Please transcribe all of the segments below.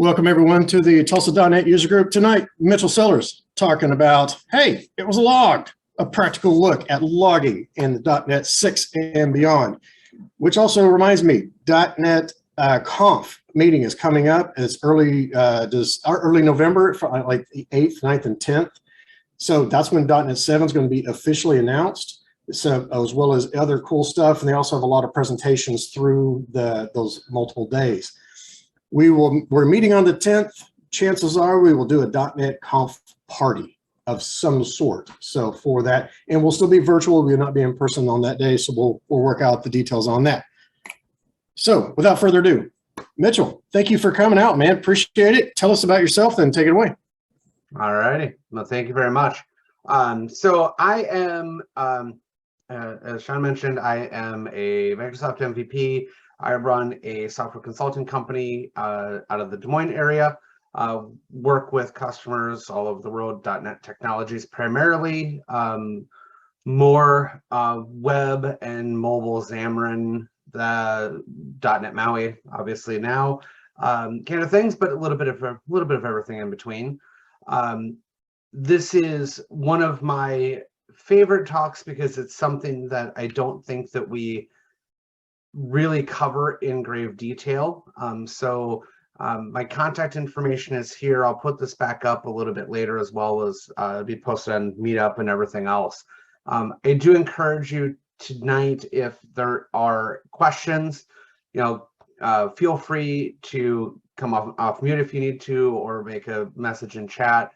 Welcome everyone to the Tulsa.net user group. Tonight, Mitchel Sellers talking about, hey, it was logged, a practical look at logging in the .NET 6 and beyond, which also reminds me, .NET Conf meeting is coming up. It's early November, like the 8th, 9th, and 10th. So that's when .NET 7 is going to be officially announced, so as well as other cool stuff. And they also have a lot of presentations through those multiple days. We're meeting on the 10th. Chances are we will do a .NET Conf party of some sort. So for that, and we'll still be virtual. We will not be in person on that day. So we'll work out the details on that. So without further ado, Mitchel, thank you for coming out, man. Appreciate it. Tell us about yourself, then take it away. All righty. Well, thank you very much. So I am, as Sean mentioned, I am a Microsoft MVP. I run a software consulting company out of the Des Moines area, work with customers all over the world, .NET technologies primarily, more web and mobile Xamarin, the .NET MAUI, obviously now, kind of things, but a little bit of everything in between. This is one of my favorite talks because it's something that I don't think that we really cover in grave detail. My contact information is here. I'll put this back up a little bit later, as well as be posted on Meetup and everything else. I do encourage you tonight, if there are questions, feel free to come off mute if you need to, or make a message in chat.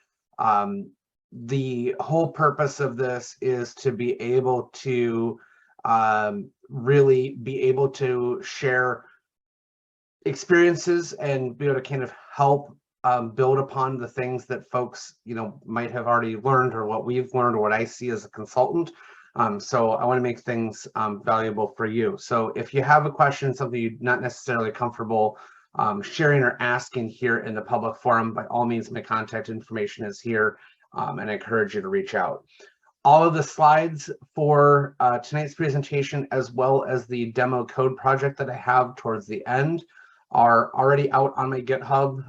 The whole purpose of this is to be able to really be able to share experiences and be able to kind of help build upon the things that folks might have already learned, or what we've learned, or what I see as a consultant. So I want to make things valuable for you. So if you have a question, something you're not necessarily comfortable sharing or asking here in the public forum, by all means, my contact information is here, and I encourage you to reach out. All of the slides for tonight's presentation, as well as the demo code project that I have towards the end, are already out on my GitHub.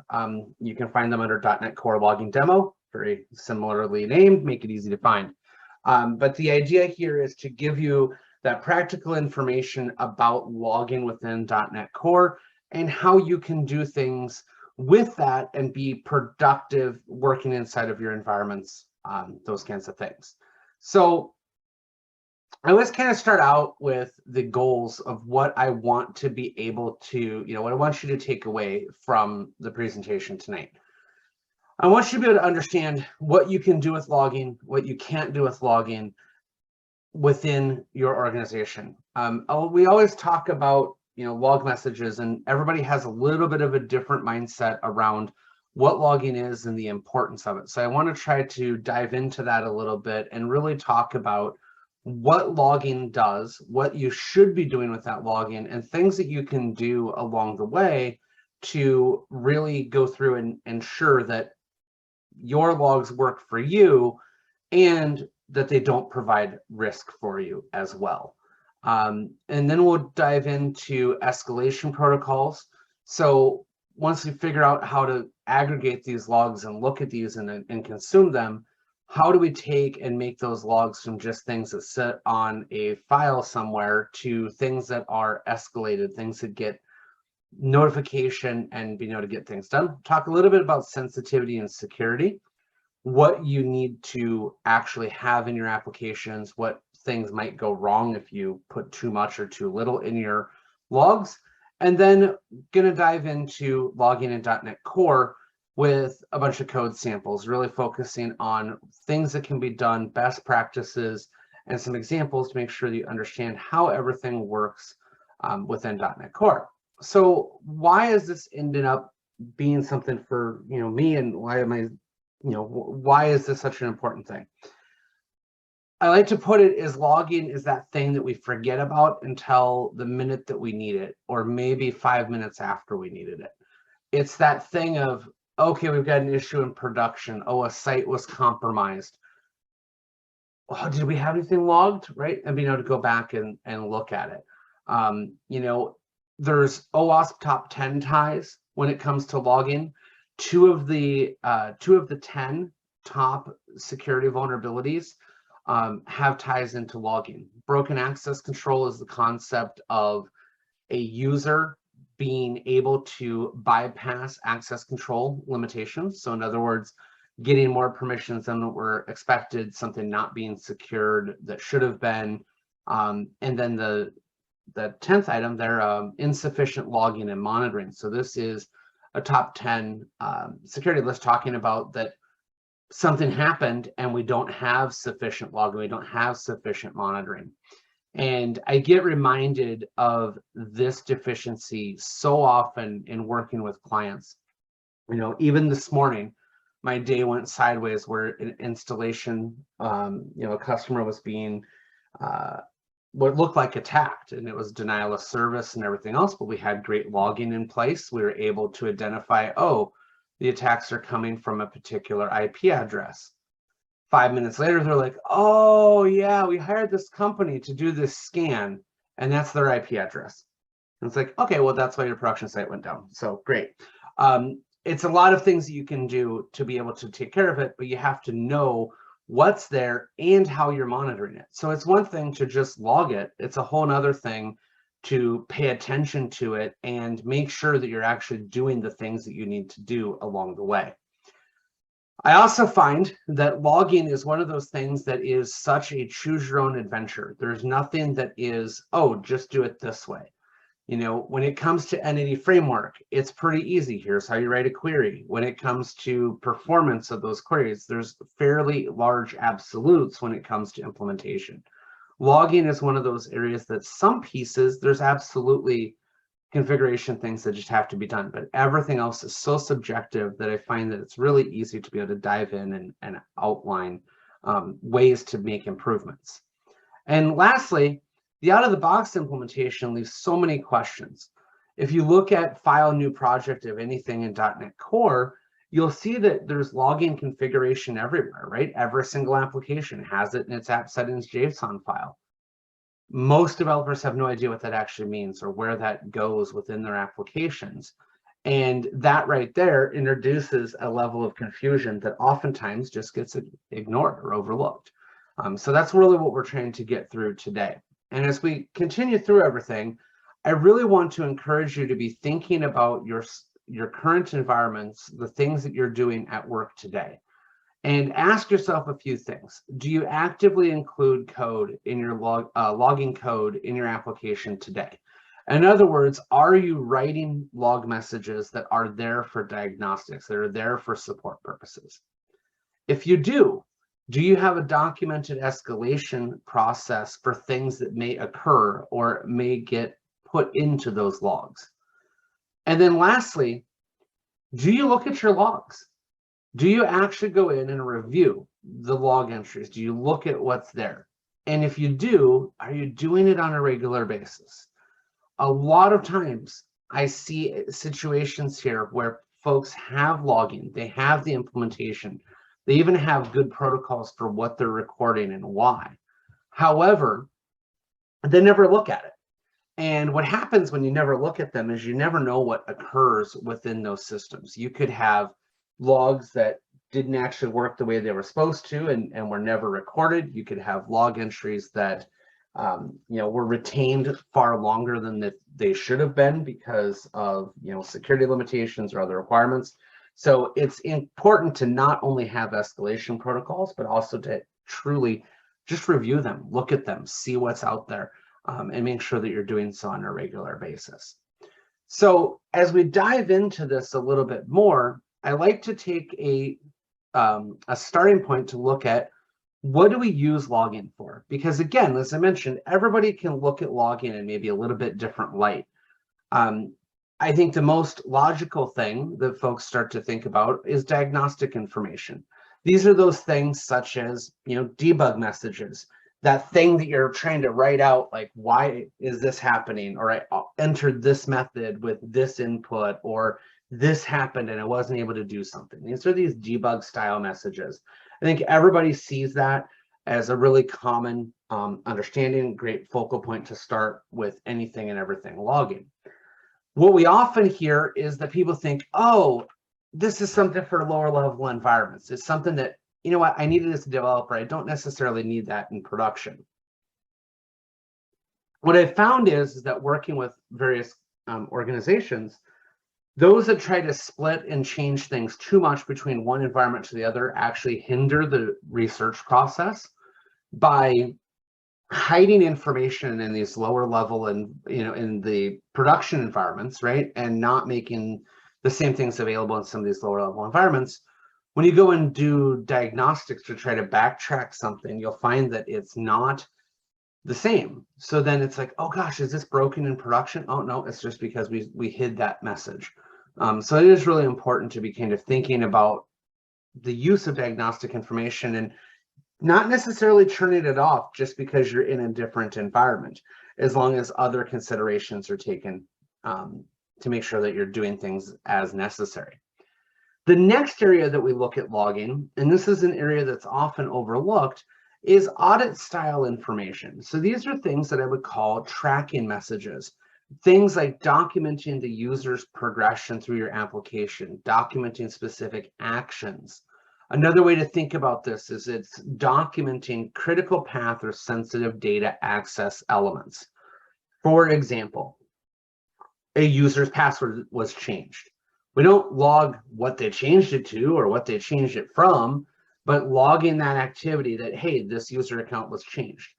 You can find them under .NET Core Logging Demo, very similarly named, make it easy to find. But the idea here is to give you that practical information about logging within .NET Core and how you can do things with that and be productive working inside of your environments, those kinds of things. So I always kind of start out with the goals of what I want to be able to, what I want you to take away from the presentation tonight. I want you to be able to understand what you can do with logging, what you can't do with logging within your organization. We always talk about, log messages, and everybody has a little bit of a different mindset around what logging is and the importance of it. So I want to try to dive into that a little bit and really talk about what logging does, what you should be doing with that logging, and things that you can do along the way to really go through and ensure that your logs work for you and that they don't provide risk for you as well. And then we'll dive into escalation protocols. So once we figure out how to aggregate these logs and look at these and consume them, how do we take and make those logs from just things that sit on a file somewhere to things that are escalated, things that get notification and being able to get things done? Talk a little bit about sensitivity and security, what you need to actually have in your applications, what things might go wrong if you put too much or too little in your logs. And then going to dive into logging in .NET Core with a bunch of code samples, really focusing on things that can be done, best practices, and some examples to make sure that you understand how everything works within .NET Core. So why is this ended up being something for me, and why am I, why is this such an important thing? I like to put it as logging is that thing that we forget about until the minute that we need it, or maybe 5 minutes after we needed it. It's that thing of, okay, we've got an issue in production. Oh, a site was compromised. Oh, did we have anything logged, right? And being able to go back and look at it. There's OWASP top 10 ties when it comes to logging. Two of the 10 top security vulnerabilities have ties into logging. Broken access control is the concept of a user being able to bypass access control limitations. So in other words, getting more permissions than were expected, something not being secured that should have been. And then the 10th item there, insufficient logging and monitoring. So this is a top 10 security list talking about that something happened and we don't have sufficient logging, we don't have sufficient monitoring. And I get reminded of this deficiency so often in working with clients. You know, even this morning, my day went sideways where an installation, you know, a customer was being what looked like attacked, and it was denial of service and everything else, but we had great logging in place. We were able to identify, oh, the attacks are coming from a particular IP address. 5 minutes later, they're like, oh yeah, we hired this company to do this scan, and that's their IP address. And it's like, okay, well, that's why your production site went down. So great. It's a lot of things that you can do to be able to take care of it, but you have to know what's there and how you're monitoring it. So it's one thing to just log it. It's a whole nother thing to pay attention to it and make sure that you're actually doing the things that you need to do along the way. I also find that logging is one of those things that is such a choose your own adventure. There's nothing that is, oh, just do it this way. You know, when it comes to entity framework, it's pretty easy. Here's how you write a query. When it comes to performance of those queries, there's fairly large absolutes when it comes to implementation. Logging is one of those areas that some pieces, there's absolutely configuration things that just have to be done, but everything else is so subjective that I find that it's really easy to be able to dive in and outline ways to make improvements. And lastly, the out-of-the-box implementation leaves so many questions. If you look at file new project of anything in .NET Core, you'll see that there's logging configuration everywhere, right? Every single application has it in its app settings JSON file. Most developers have no idea what that actually means or where that goes within their applications. And that right there introduces a level of confusion that oftentimes just gets ignored or overlooked. So that's really what we're trying to get through today. And as we continue through everything, I really want to encourage you to be thinking about your current environments, the things that you're doing at work today. And ask yourself a few things. Do you actively include code in your logging code in your application today? In other words, are you writing log messages that are there for diagnostics, that are there for support purposes? If you do you have a documented escalation process for things that may occur or may get put into those logs? And then lastly, do you look at your logs? Do you actually go in and review the log entries? Do you look at what's there? And if you do, are you doing it on a regular basis? A lot of times I see situations here where folks have logging, they have the implementation, they even have good protocols for what they're recording and why. However, they never look at it. And what happens when you never look at them is you never know what occurs within those systems. You could have logs that didn't actually work the way they were supposed to and were never recorded. You could have log entries that were retained far longer than they should have been because of security limitations or other requirements. So it's important to not only have escalation protocols, but also to truly just review them, look at them, see what's out there, and make sure that you're doing so on a regular basis. So as we dive into this a little bit more, I like to take a starting point to look at what do we use logging for? Because again, as I mentioned, everybody can look at logging in maybe a little bit different light. I think the most logical thing that folks start to think about is diagnostic information. These are those things such as, debug messages, that thing that you're trying to write out, like, why is this happening? Or I entered this method with this input, or this happened and I wasn't able to do something. These are these debug style messages. I think everybody sees that as a really common understanding, great focal point to start with anything and everything logging. What we often hear is that people think, oh, this is something for lower level environments. It's something that, you know what, I need it as a developer. I don't necessarily need that in production. What I've found is that working with various organizations, those that try to split and change things too much between one environment to the other actually hinder the research process by hiding information in these lower level and, you know, in the production environments, right? And not making the same things available in some of these lower level environments. When you go and do diagnostics to try to backtrack something, you'll find that it's not the same. So then it's like, oh gosh, is this broken in production? Oh no, it's just because we hid that message. So it is really important to be kind of thinking about the use of diagnostic information and not necessarily turning it off just because you're in a different environment, as long as other considerations are taken to make sure that you're doing things as necessary. The next area that we look at logging, and this is an area that's often overlooked, is audit style information. So these are things that I would call tracking messages. Things like documenting the user's progression through your application, documenting specific actions. Another way to think about this is it's documenting critical path or sensitive data access elements. For example, a user's password was changed. We don't log what they changed it to or what they changed it from, but logging that activity that, hey, this user account was changed.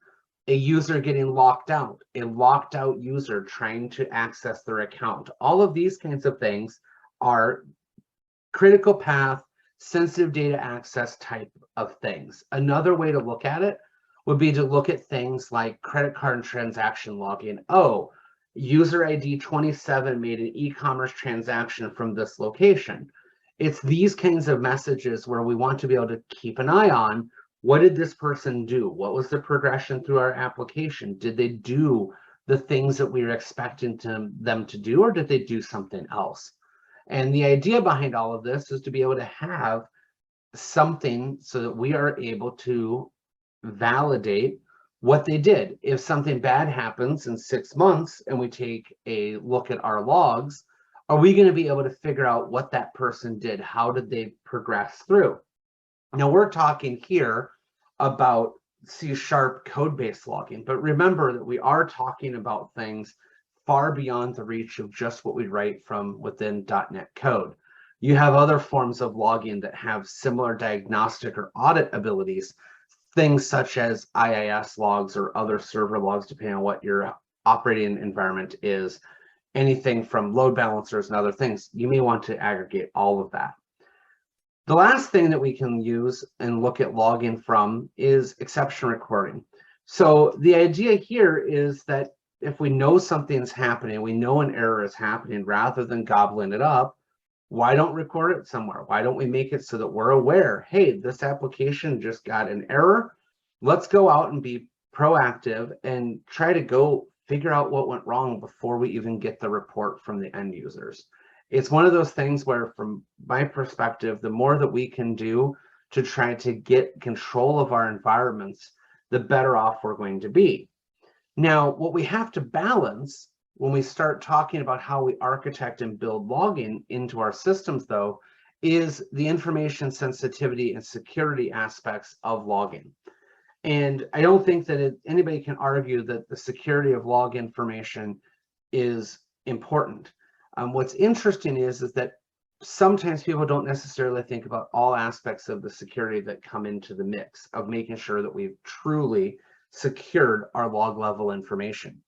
A user getting locked out, a locked out user trying to access their account. All of these kinds of things are critical path, sensitive data access type of things. Another way to look at it would be to look at things like credit card and transaction logging. Oh, user ID 27 made an e-commerce transaction from this location. It's these kinds of messages where we want to be able to keep an eye on, what did this person do? What was the progression through our application? Did they do the things that we were expecting them to do, or did they do something else? And the idea behind all of this is to be able to have something so that we are able to validate what they did. If something bad happens in 6 months and we take a look at our logs, are we going to be able to figure out what that person did? How did they progress through? Now we're talking here about C# code-based logging, but remember that we are talking about things far beyond the reach of just what we write from within .NET code. You have other forms of logging that have similar diagnostic or audit abilities, things such as IIS logs or other server logs, depending on what your operating environment is, anything from load balancers and other things. You may want to aggregate all of that. The last thing that we can use and look at logging from is exception recording. So the idea here is that if we know something's happening, we know an error is happening, rather than gobbling it up, why don't record it somewhere? Why don't we make it so that we're aware, hey, this application just got an error. Let's go out and be proactive and try to go figure out what went wrong before we even get the report from the end users. It's one of those things where, from my perspective, the more that we can do to try to get control of our environments, the better off we're going to be. Now, what we have to balance when we start talking about how we architect and build logging into our systems, though, is the information sensitivity and security aspects of logging. And I don't think that anybody can argue that the security of log information is important. What's interesting is that sometimes people don't necessarily think about all aspects of the security that come into the mix of making sure that we've truly secured our log level information.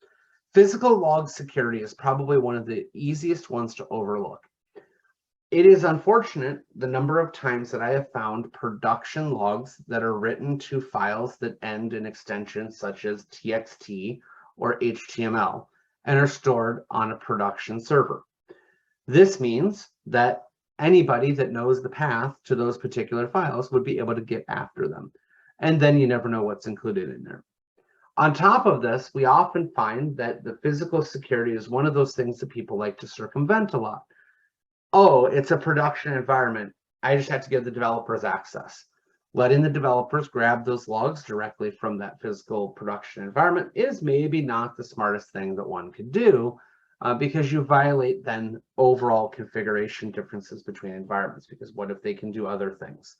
Physical log security is probably one of the easiest ones to overlook. It is unfortunate the number of times that I have found production logs that are written to files that end in extensions such as TXT or HTML and are stored on a production server. This means that anybody that knows the path to those particular files would be able to get after them. And then you never know what's included in there. On top of this, we often find that the physical security is one of those things that people like to circumvent a lot. Oh, it's a production environment. I just have to give the developers access. Letting the developers grab those logs directly from that physical production environment is maybe not the smartest thing that one could do, because you violate then overall configuration differences between environments, because what if they can do other things?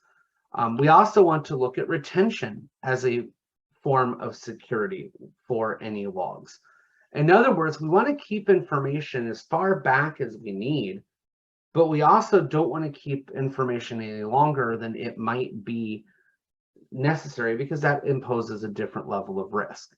We also want to look at retention as a form of security for any logs. In other words, we want to keep information as far back as we need, but we also don't want to keep information any longer than it might be necessary, because that imposes a different level of risk.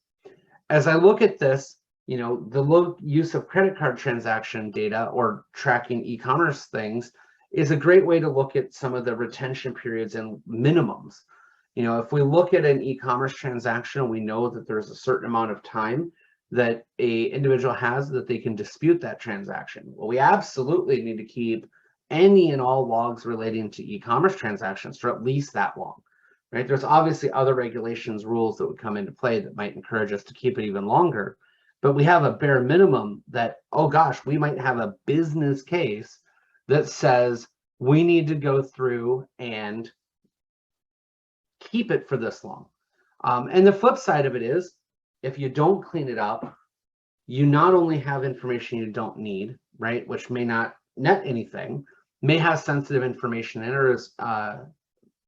As I look at this, the low use of credit card transaction data or tracking e-commerce things is a great way to look at some of the retention periods and minimums. If we look at an e-commerce transaction, we know that there's a certain amount of time that a individual has that they can dispute that transaction. Well, we absolutely need to keep any and all logs relating to e-commerce transactions for at least that long, right? There's obviously other regulations, rules that would come into play that might encourage us to keep it even longer, but we have a bare minimum that, oh gosh, we might have a business case that says we need to go through and keep it for this long. And the flip side of it is, if you don't clean it up, you not only have information you don't need, right, which may not net anything, may have sensitive information in, or as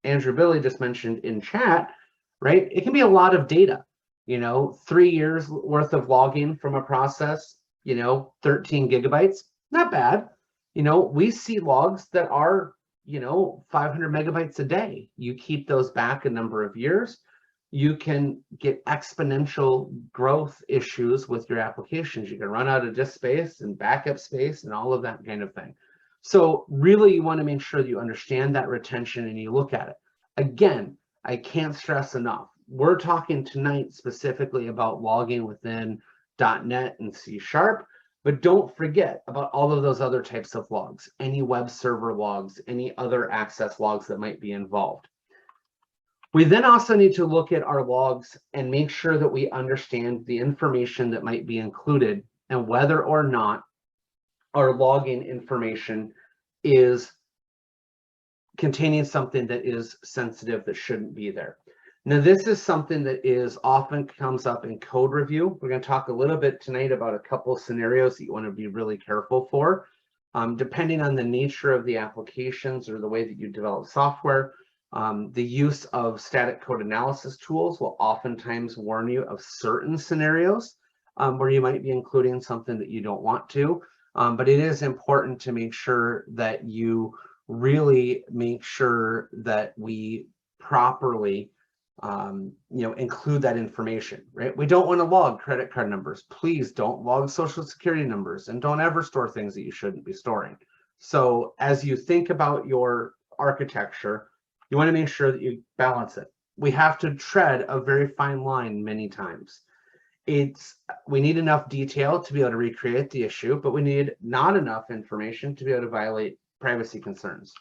Andrew Billy just mentioned in chat, right, it can be a lot of data. 3 years worth of logging from a process, 13 gigabytes, not bad. We see logs that are 500 megabytes a day. You keep those back a number of years, you can get exponential growth issues with your applications. You can run out of disk space and backup space and all of that kind of thing. So really, you want to make sure that you understand that retention and you look at it. Again, I can't stress enough, we're talking tonight specifically about logging within .NET and C#, but don't forget about all of those other types of logs, any web server logs, any other access logs that might be involved. We then also need to look at our logs and make sure that we understand the information that might be included and whether or not our logging information is containing something that is sensitive that shouldn't be there. Now, this is something that often comes up in code review. We're going to talk a little bit tonight about a couple of scenarios that you want to be really careful for. Depending on the nature of the applications or the way that you develop software, the use of static code analysis tools will oftentimes warn you of certain scenarios where you might be including something that you don't want to. But it is important to make sure that you really make sure that we properly include that information, right? We don't want to log credit card numbers. Please don't log social security numbers, and don't ever store things that you shouldn't be storing. So as you think about your architecture, you want to make sure that you balance it. We have to tread a very fine line many times. We need enough detail to be able to recreate the issue, but we need not enough information to be able to violate privacy concerns.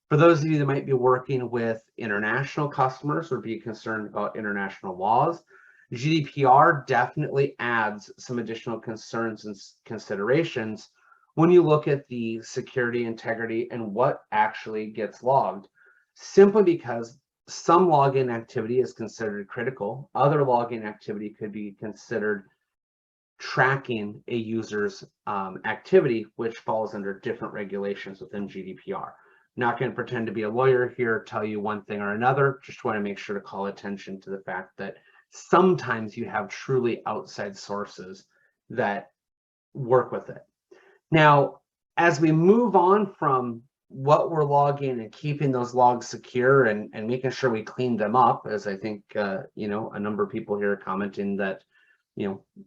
For those of you that might be working with international customers or be concerned about international laws, GDPR definitely adds some additional concerns and considerations when you look at the security, integrity, and what actually gets logged. Simply because some login activity is considered critical, other login activity could be considered tracking a user's activity, which falls under different regulations within GDPR. Not going to pretend to be a lawyer here, tell you one thing or another, just want to make sure to call attention to the fact that sometimes you have truly outside sources that work with it. Now, as we move on from what we're logging and keeping those logs secure and making sure we clean them up, as I think, a number of people here are commenting that,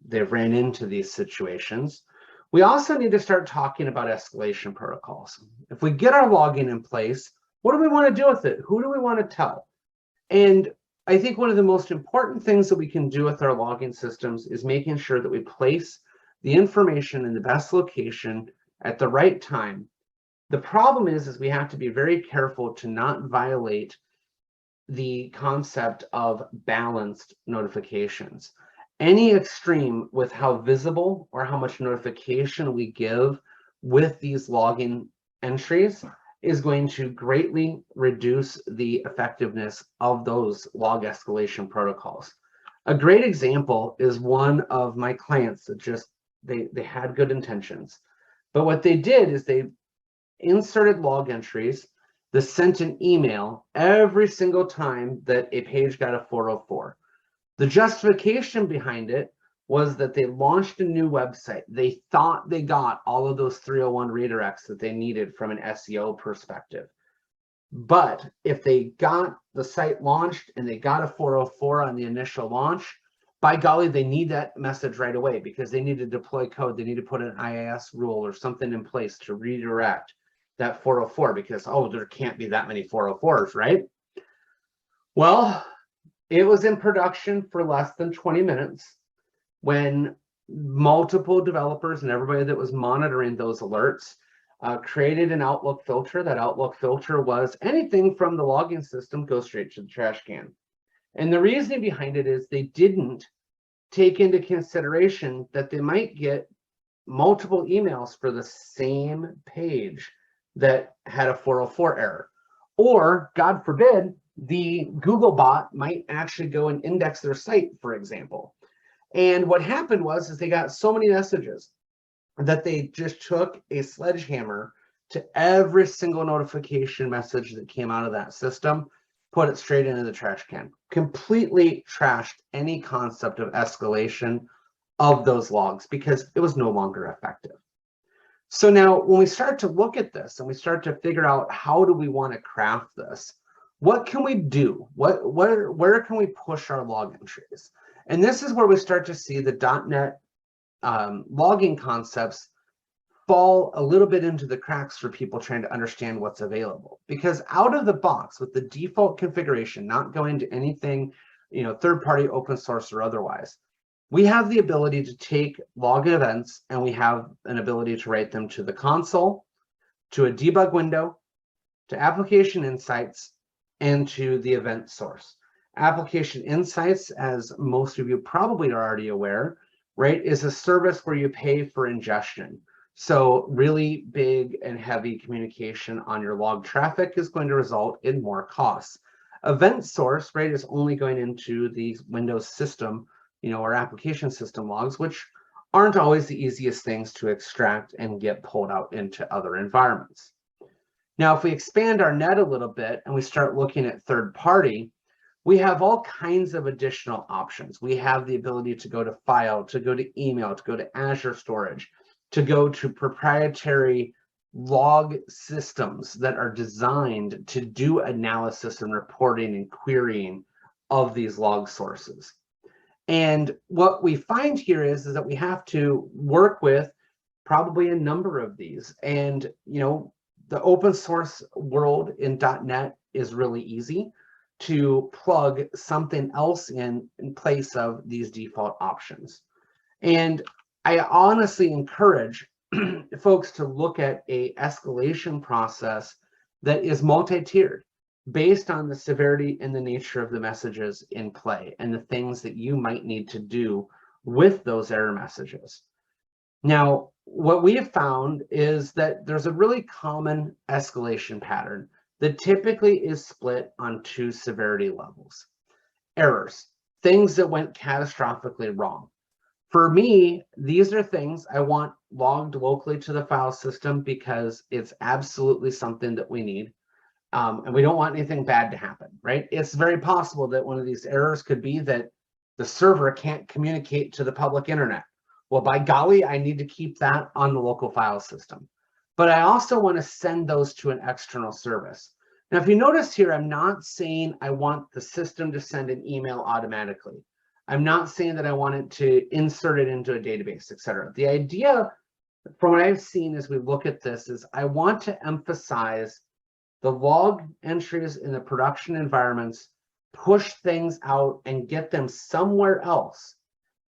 they've ran into these situations. We also need to start talking about escalation protocols. If we get our logging in place, what do we want to do with it? Who do we want to tell? And I think one of the most important things that we can do with our logging systems is making sure that we place the information in the best location at the right time. The problem is we have to be very careful to not violate the concept of balanced notifications. Any extreme with how visible or how much notification we give with these login entries is going to greatly reduce the effectiveness of those log escalation protocols. A great example is one of my clients that just They had good intentions. But what they did is they inserted log entries that sent an email every single time that a page got a 404. The justification behind it was that they launched a new website. They thought they got all of those 301 redirects that they needed from an SEO perspective. But if they got the site launched and they got a 404 on the initial launch, by golly, they need that message right away because they need to deploy code. They need to put an IIS rule or something in place to redirect that 404 because, oh, there can't be that many 404s, right? Well, it was in production for less than 20 minutes when multiple developers and everybody that was monitoring those alerts created an Outlook filter. That Outlook filter was anything from the logging system goes straight to the trash can. And the reasoning behind it is they didn't take into consideration that they might get multiple emails for the same page that had a 404 error. Or, God forbid, the Google bot might actually go and index their site, for example. And what happened was is they got so many messages that they just took a sledgehammer to every single notification message that came out of that system, put it straight into the trash can, completely trashed any concept of escalation of those logs because it was no longer effective. So now when we start to look at this and we start to figure out how do we want to craft this, what can we do? Where can we push our log entries? And this is where we start to see the .NET logging concepts fall a little bit into the cracks for people trying to understand what's available. Because out of the box with the default configuration, not going to anything, third-party, open source or otherwise, we have the ability to take log events and we have an ability to write them to the console, to a debug window, to application insights, and to the event source. Application insights, as most of you probably are already aware, right, is a service where you pay for ingestion. So really big and heavy communication on your log traffic is going to result in more costs. Event source, right, is only going into the Windows system, or application system logs, which aren't always the easiest things to extract and get pulled out into other environments. Now, if we expand our net a little bit and we start looking at third party, we have all kinds of additional options. We have the ability to go to file, to go to email, to go to Azure storage, to go to proprietary log systems that are designed to do analysis and reporting and querying of these log sources. And what we find here is that we have to work with probably a number of these. And, the open source world in .NET is really easy to plug something else in place of these default options. And I honestly encourage folks to look at a escalation process that is multi-tiered based on the severity and the nature of the messages in play and the things that you might need to do with those error messages. Now, what we have found is that there's a really common escalation pattern that typically is split on two severity levels. Errors, things that went catastrophically wrong. For me, these are things I want logged locally to the file system because it's absolutely something that we need. And we don't want anything bad to happen, right? It's very possible that one of these errors could be that the server can't communicate to the public internet. Well, by golly, I need to keep that on the local file system. But I also want to send those to an external service. Now, if you notice here, I'm not saying I want the system to send an email automatically. I'm not saying that I want it to insert it into a database, et cetera. The idea, from what I've seen as we look at this, is I want to emphasize the log entries in the production environments, push things out and get them somewhere else.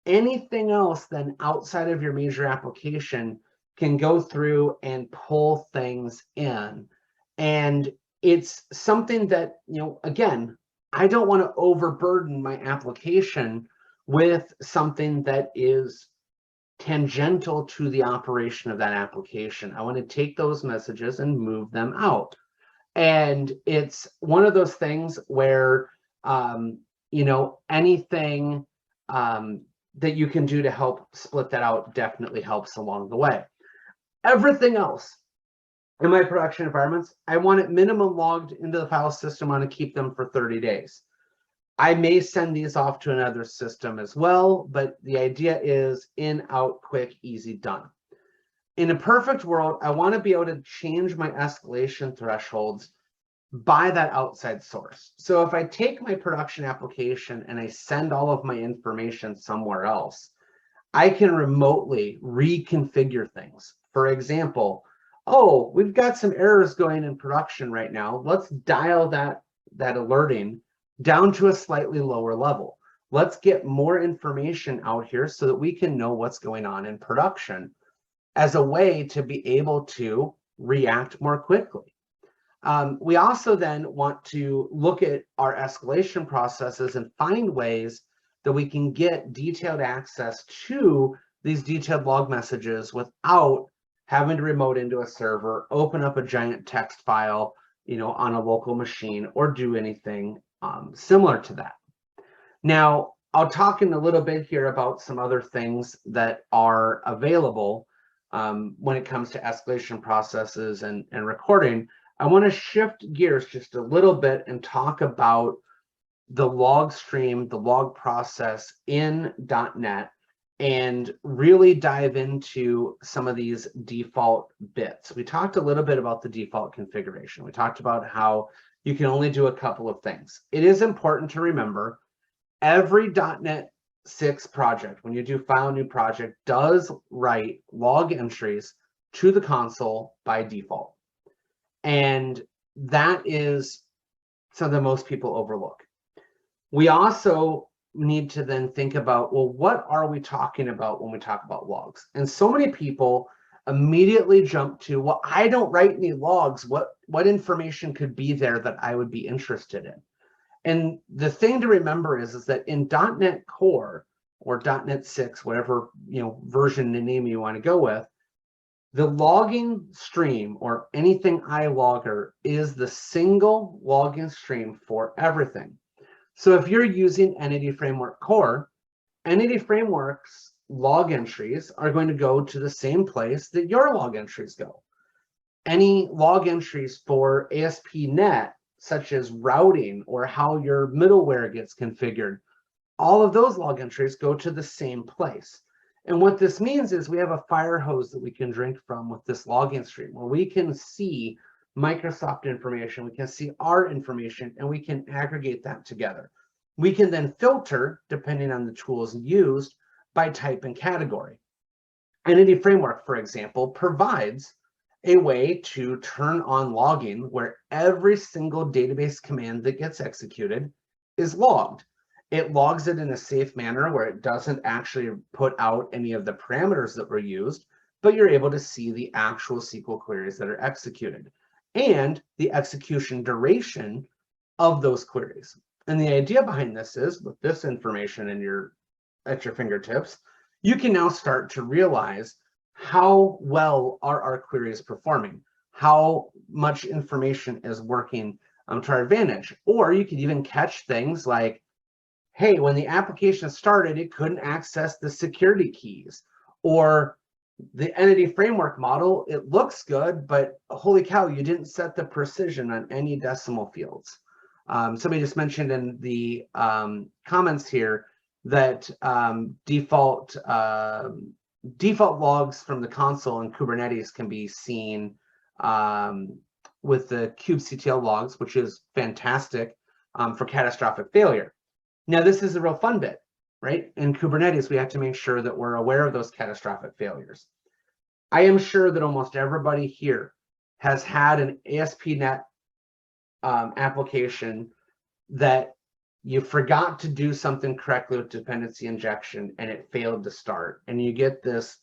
Anything else then outside of your major application can go through and pull things in. And it's something that, again, I don't want to overburden my application with something that is tangential to the operation of that application. I want to take those messages and move them out. And it's one of those things where, anything that you can do to help split that out definitely helps along the way. Everything else in my production environments, I want it minimum logged into the file system. I want to keep them for 30 days. I may send these off to another system as well, but the idea is in, out, quick, easy, done. In a perfect world, I want to be able to change my escalation thresholds by that outside source. So if I take my production application and I send all of my information somewhere else, I can remotely reconfigure things. For example, oh, we've got some errors going in production right now. Let's dial that alerting down to a slightly lower level. Let's get more information out here so that we can know what's going on in production as a way to be able to react more quickly. We also then want to look at our escalation processes and find ways that we can get detailed access to these detailed log messages without having to remote into a server, open up a giant text file, on a local machine, or do anything similar to that. Now, I'll talk in a little bit here about some other things that are available when it comes to escalation processes and recording. I want to shift gears just a little bit and talk about the log stream, the log process in .NET, and really dive into some of these default bits. We talked a little bit about the default configuration. We talked about how you can only do a couple of things. It is important to remember every .NET 6 project, when you do file new project, does write log entries to the console by default. And that is something most people overlook. We also need to then think about, well, what are we talking about when we talk about logs? And so many people immediately jump to, well, I don't write any logs. What information could be there that I would be interested in? And the thing to remember is that in .NET Core or .NET 6, whatever version and name you want to go with, the logging stream or anything iLogger is the single logging stream for everything. So if you're using Entity Framework Core, Entity Framework's log entries are going to go to the same place that your log entries go. Any log entries for ASP.NET, such as routing or how your middleware gets configured, all of those log entries go to the same place. And what this means is we have a fire hose that we can drink from with this logging stream, where we can see Microsoft information, we can see our information, and we can aggregate that together. We can then filter, depending on the tools used, by type and category. Entity Framework, for example, provides a way to turn on logging where every single database command that gets executed is logged. It logs it in a safe manner where it doesn't actually put out any of the parameters that were used, but you're able to see the actual SQL queries that are executed and the execution duration of those queries. And the idea behind this is, with this information at your fingertips, you can now start to realize how well are our queries performing, how much information is working to our advantage. Or you could even catch things like, hey, when the application started, it couldn't access the security keys, or the entity framework model, it looks good, but holy cow, you didn't set the precision on any decimal fields. Somebody just mentioned in the comments here that default logs from the console in Kubernetes can be seen with the kubectl logs, which is fantastic for catastrophic failure. Now, this is a real fun bit, right? In Kubernetes, we have to make sure that we're aware of those catastrophic failures. I am sure that almost everybody here has had an ASP.NET application that you forgot to do something correctly with dependency injection and it failed to start. And you get this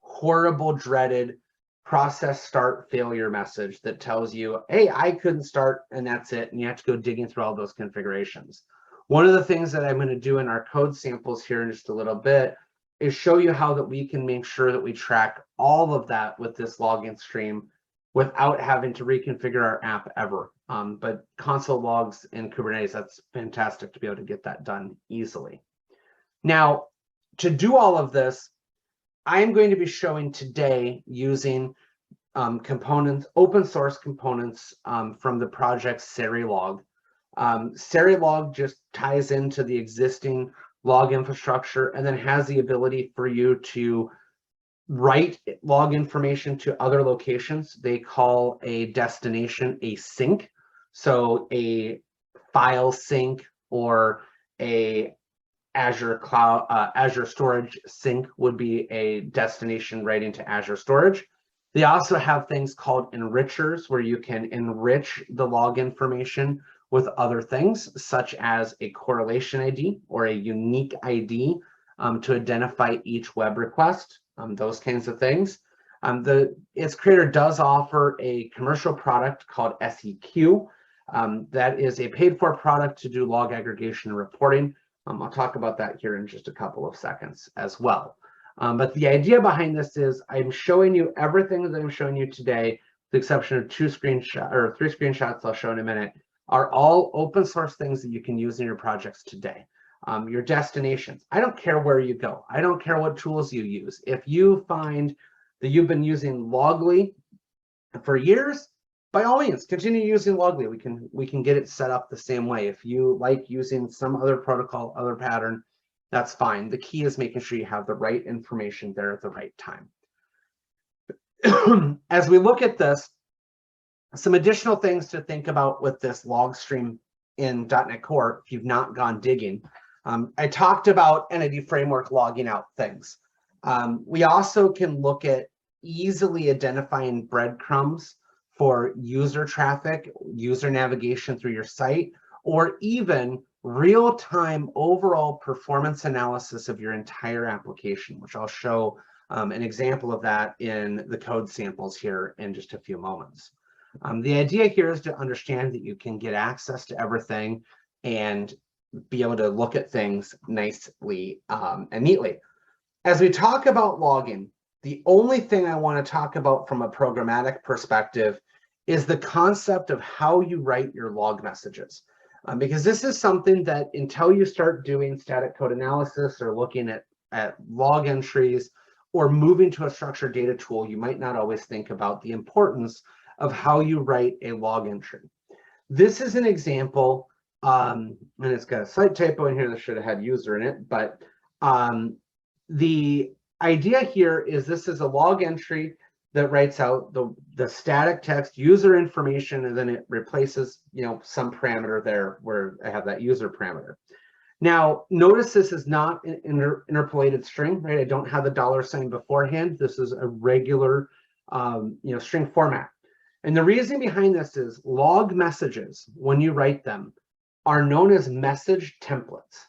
horrible, dreaded process start failure message that tells you, hey, I couldn't start, and that's it. And you have to go digging through all those configurations. One of the things that I'm going to do in our code samples here in just a little bit is show you how that we can make sure that we track all of that with this logging stream without having to reconfigure our app ever. But console logs in Kubernetes, that's fantastic to be able to get that done easily. Now, to do all of this, I'm going to be showing today using components, open source components from the project Serilog. Serilog just ties into the existing log infrastructure and then has the ability for you to write log information to other locations. They call a destination a sink. So a file sync or a Azure Cloud, Azure Storage Sync would be a destination right into Azure Storage. They also have things called enrichers where you can enrich the log information with other things, such as a correlation ID or a unique ID to identify each web request, those kinds of things. Its creator does offer a commercial product called SEQ. That is a paid-for product to do log aggregation and reporting. I'll talk about that here in just a couple of seconds as well. But the idea behind this is I'm showing you everything that I'm showing you today, with the exception of 3 screenshots I'll show in a minute, are all open source things that you can use in your projects today. Your destinations, I don't care where you go. I don't care what tools you use. If you find that you've been using Loggly for years, by all means, continue using Loggly. We can get it set up the same way. If you like using some other protocol, other pattern, that's fine. The key is making sure you have the right information there at the right time. As we look at this, some additional things to think about with this log stream in .NET Core, if you've not gone digging. I talked about entity framework logging out things. We also can look at easily identifying breadcrumbs for user traffic, user navigation through your site, or even real-time overall performance analysis of your entire application, which I'll show an example of that in the code samples here in just a few moments. The idea here is to understand that you can get access to everything and be able to look at things nicely and neatly. As we talk about logging, the only thing I want to talk about from a programmatic perspective is the concept of how you write your log messages. Because this is something that until you start doing static code analysis or looking at log entries or moving to a structured data tool, you might not always think about the importance of how you write a log entry. This is an example, and it's got a slight typo in here that should have had user in it, but the idea here is this is a log entry that writes out the static text user information, and then it replaces, some parameter there where I have that user parameter. Now, notice this is not an interpolated string, right? I don't have the $sign beforehand. This is a regular, string format. And the reason behind this is log messages, when you write them, are known as message templates.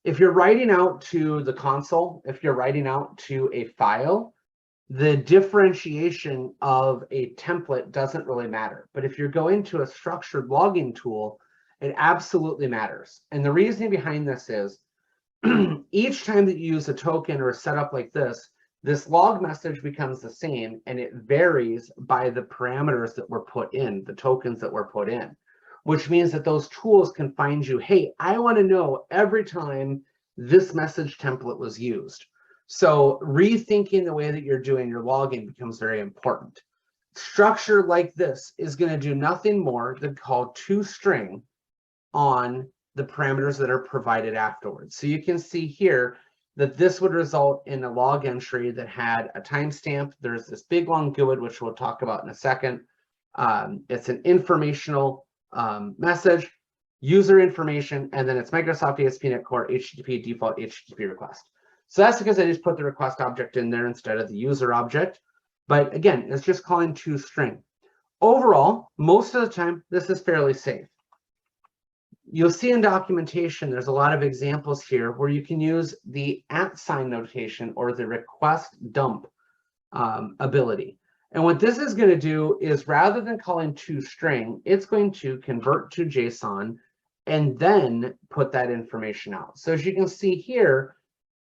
If you're writing out to the console, if you're writing out to a file, the differentiation of a template doesn't really matter. But if you're going to a structured logging tool, it absolutely matters. And the reasoning behind this is each time that you use a token or a setup like this log message becomes the same, and it varies by the parameters that were put in, the tokens that were put in, which means that those tools can find you, hey, I want to know every time this message template was used. So rethinking the way that you're doing your logging becomes very important. Structure like this is going to do nothing more than call toString on the parameters that are provided afterwards. So you can see here that this would result in a log entry that had a timestamp. There's this big long GUID, which we'll talk about in a second. It's an informational message, user information, and then it's Microsoft ASP.NET Core HTTP default HTTP request. So that's because I just put the request object in there instead of the user object. But again, it's just calling toString. Overall, most of the time, this is fairly safe. You'll see in documentation, there's a lot of examples here where you can use the @ notation or the request dump ability. And what this is going to do is rather than calling toString, it's going to convert to JSON and then put that information out. So as you can see here,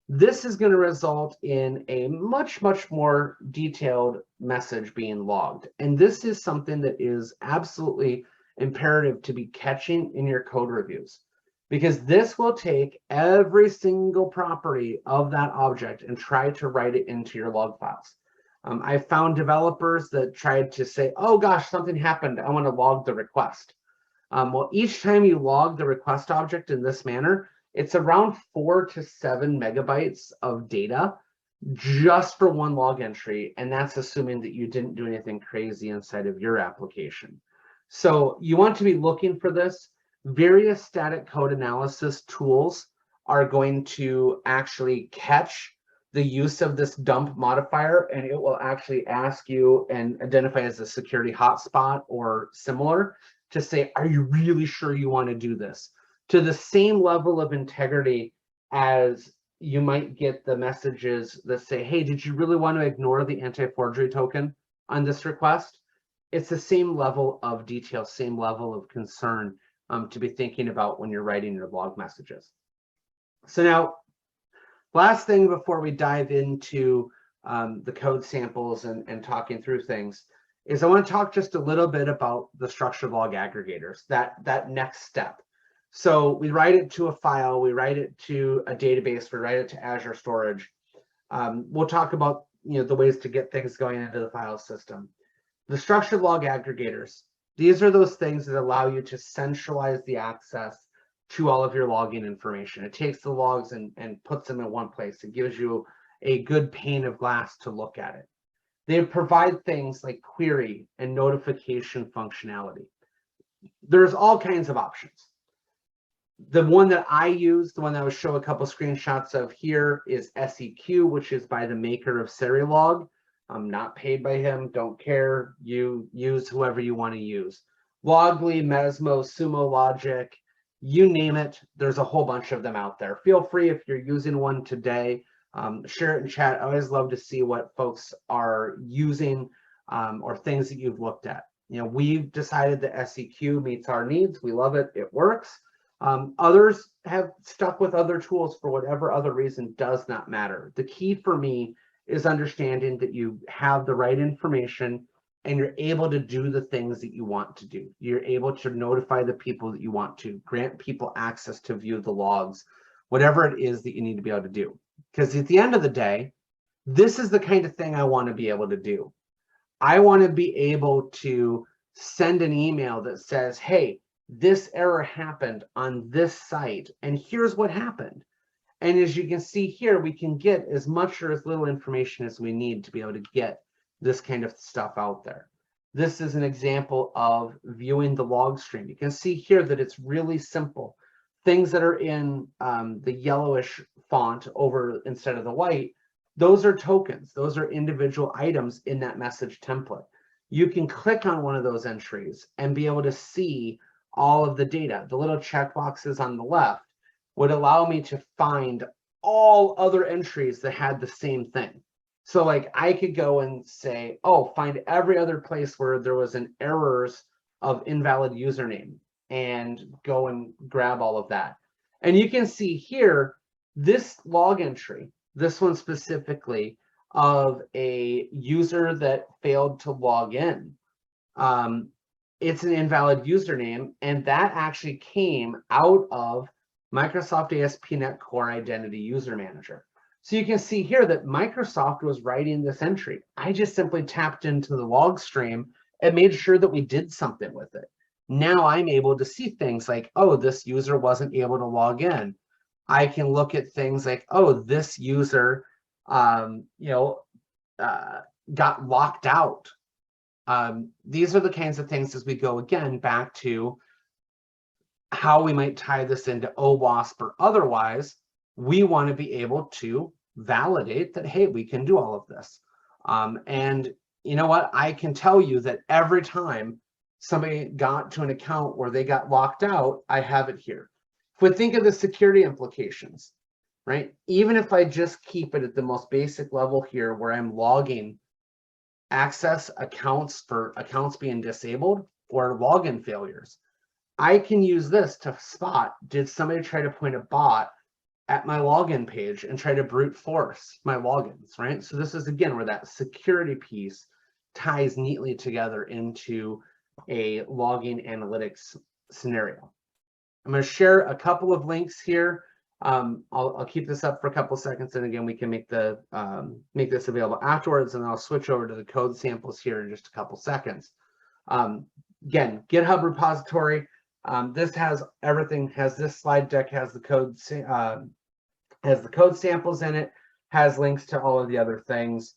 this is going to result in a much, much more detailed message being logged. And this is something that is absolutely imperative to be catching in your code reviews. because this will take every single property of that object and try to write it into your log files. I found developers that tried to say, oh gosh, something happened, I want to log the request. Well, each time you log the request object in this manner, it's around 4 to 7 megabytes of data just for one log entry, and that's assuming that you didn't do anything crazy inside of your application. So you want to be looking for this. Various static code analysis tools are going to actually catch the use of this dump modifier, and it will actually ask you and identify as a security hotspot or similar to say, are you really sure you want to do this? To the same level of integrity as you might get the messages that say, hey, did you really want to ignore the anti-forgery token on this request? It's the same level of detail, same level of concern to be thinking about when you're writing your log messages. So now, last thing before we dive into the code samples and talking through things is I want to talk just a little bit about the structured log aggregators, that next step. So we write it to a file, we write it to a database, we write it to Azure storage. We'll talk about the ways to get things going into the file system. The structured log aggregators, these are those things that allow you to centralize the access to all of your logging information. It takes the logs and puts them in one place. It gives you a good pane of glass to look at it. They provide things like query and notification functionality. There's all kinds of options. The one that I use, the one that I will show a couple screenshots of here, is SEQ, which is by the maker of Serilog. I'm not paid by him, don't care. You use whoever you want to use. Loggly, Mesmo, Sumo Logic, you name it, there's a whole bunch of them out there. Feel free, if you're using one today, share it in chat. I always love to see what folks are using or things that you've looked at. We've decided that SEQ meets our needs. We love it. It works. Others have stuck with other tools for whatever other reason, does not matter. The key for me is understanding that you have the right information and you're able to do the things that you want to do. You're able to notify the people that you want to, grant people access to view the logs, whatever it is that you need to be able to do. Because at the end of the day, this is the kind of thing I want to be able to do. I want to be able to send an email that says, hey, this error happened on this site, and here's what happened. And as you can see here, we can get as much or as little information as we need to be able to get this kind of stuff out there. This is an example of viewing the log stream. You can see here that it's really simple. Things that are in the yellowish font over instead of the white, those are tokens. Those are individual items in that message template. You can click on one of those entries and be able to see all of the data. The little checkboxes on the left would allow me to find all other entries that had the same thing. So like I could go and say, oh, find every other place where there was an errors of invalid username and go and grab all of that. And you can see here, this log entry, this one specifically, of a user that failed to log in. It's an invalid username, and that actually came out of Microsoft ASP.NET Core Identity User Manager. So you can see here that Microsoft was writing this entry. I just simply tapped into the log stream and made sure that we did something with it. Now I'm able to see things like, oh, this user wasn't able to log in. I can look at things like, oh, this user, got locked out. These are the kinds of things as we go again back to how we might tie this into OWASP or otherwise. We want to be able to validate that, hey, we can do all of this. And you know what? I can tell you that every time somebody got to an account where they got locked out, I have it here. If we think of the security implications, right? Even if I just keep it at the most basic level here where I'm logging access accounts for accounts being disabled or login failures, I can use this to spot, did somebody try to point a bot at my login page and try to brute force my logins, right? So this is, again, where that security piece ties neatly together into a logging analytics scenario. I'm going to share a couple of links here. I'll keep this up for a couple seconds, and again, we can make this available afterwards, and I'll switch over to the code samples here in just a couple seconds. Again, GitHub repository. This has everything. Has this slide deck, has the code samples in it, has links to all of the other things.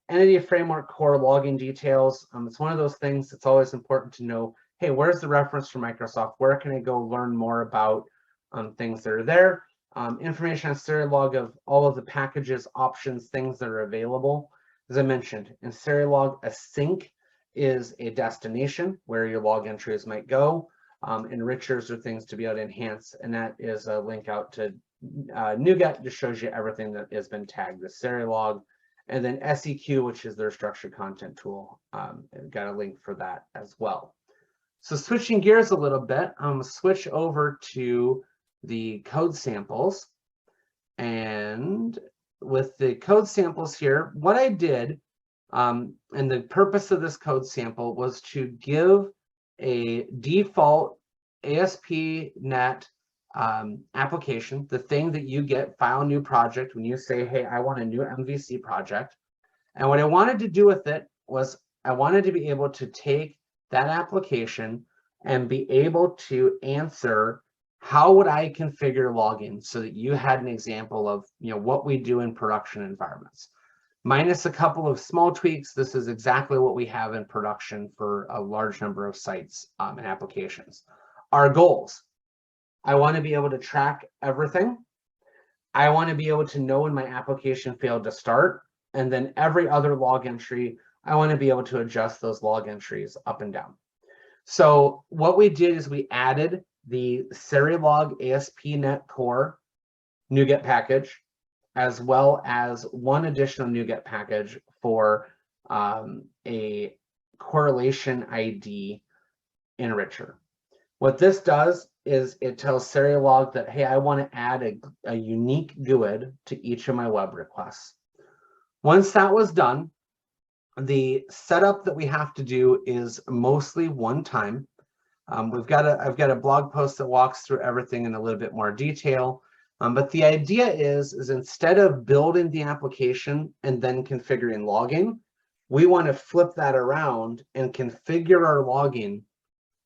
Entity framework core logging details. It's one of those things that's always important to know. Hey, where's the reference for Microsoft? Where can I go learn more about things that are there? Information on Serilog of all of the packages, options, things that are available. As I mentioned, in Serilog, a sink is a destination where your log entries might go. Enrichers are things to be able to enhance, and that is a link out to NuGet. Just shows you everything that has been tagged with Serilog. And then SEQ, which is their structured content tool. Got a link for that as well. So switching gears a little bit, I'm going to switch over to the code samples. And with the code samples here, what I did, and the purpose of this code sample was to give a default ASP.NET application, the thing that you get, file new project, when you say, hey, I want a new MVC project. And what I wanted to do with it was I wanted to be able to take that application and be able to answer, how would I configure login, so that you had an example of what we do in production environments. Minus a couple of small tweaks, this is exactly what we have in production for a large number of sites and applications. Our goals: I want to be able to track everything. I want to be able to know when my application failed to start, and then every other log entry, I want to be able to adjust those log entries up and down. So what we did is we added the Serilog ASP.NET Core NuGet package, as well as one additional NuGet package for a correlation ID enricher. What this does is it tells Serilog that, hey, I want to add a unique GUID to each of my web requests. Once that was done, the setup that we have to do is mostly one time. I've got a blog post that walks through everything in a little bit more detail. But the idea is instead of building the application and then configuring logging, we want to flip that around and configure our logging,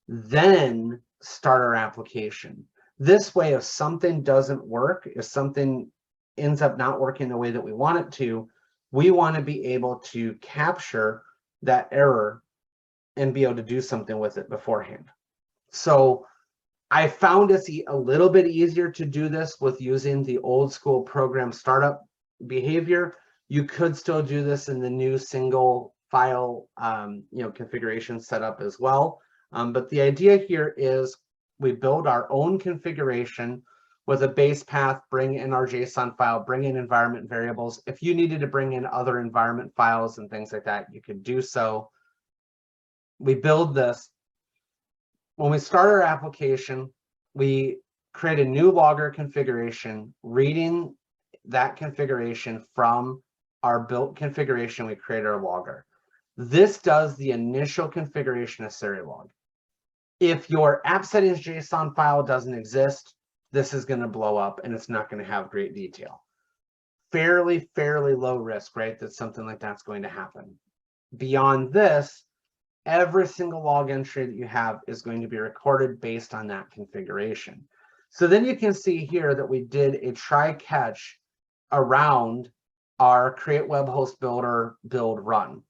then start our application. This way, if something doesn't work, if something ends up not working the way that we want it to, we want to be able to capture that error and be able to do something with it beforehand. So I found it's a little bit easier to do this with using the old school program startup behavior. You could still do this in the new single file configuration setup as well. But the idea here is we build our own configuration with a base path, bring in our JSON file, bring in environment variables. If you needed to bring in other environment files and things like that, you could do so. We build this. When we start our application, we create a new logger configuration, reading that configuration from our built configuration, we create our logger. This does the initial configuration of Serilog. If your app settings JSON file doesn't exist, this is going to blow up and it's not going to have great detail. Fairly low risk, right? That something like that's going to happen. Beyond this, every single log entry that you have is going to be recorded based on that configuration. So then you can see here that we did a try catch around our create web host builder build run.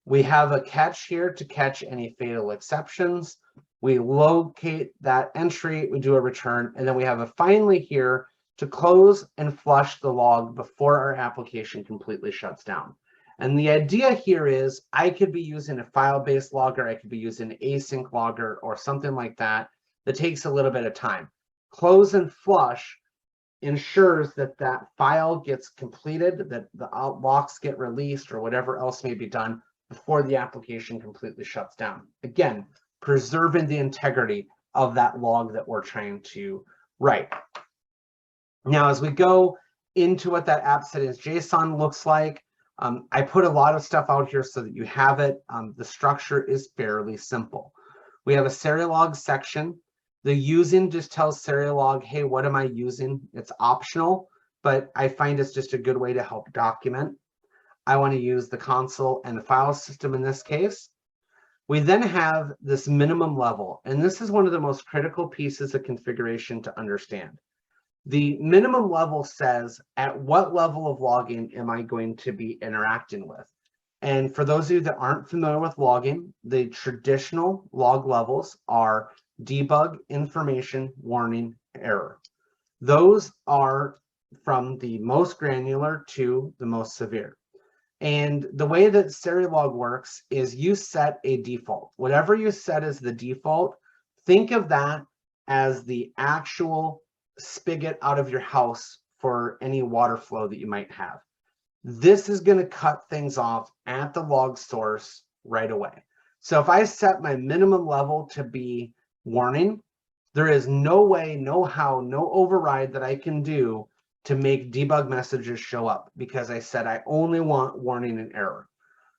We have a catch here to catch any fatal exceptions. We locate that entry, we do a return, and then we have a finally here to close and flush the log before our application completely shuts down. And the idea here is I could be using a file-based logger, I could be using an async logger or something like that that takes a little bit of time. Close and flush ensures that that file gets completed, that the locks get released or whatever else may be done before the application completely shuts down. Again, preserving the integrity of that log that we're trying to write. Now, as we go into what that app settings JSON looks like, I put a lot of stuff out here so that you have it. The structure is fairly simple. We have a Serilog section The using just tells Serialog, hey, what am I using? It's optional, but I find it's just a good way to help document. I want to use the console and the file system in this case. We then have this minimum level, and this is one of the most critical pieces of configuration to understand. The minimum level says, at what level of logging am I going to be interacting with? And for those of you that aren't familiar with logging, the traditional log levels are debug, information, warning, error. Those are from the most granular to the most severe. And the way that Serialog works is you set a default. Whatever you set as the default, think of that as the actual spigot out of your house for any water flow that you might have. This is going to cut things off at the log source right away. So if I set my minimum level to be warning, there is no way, no how, no override that I can do to make debug messages show up, because I said I only want warning and error.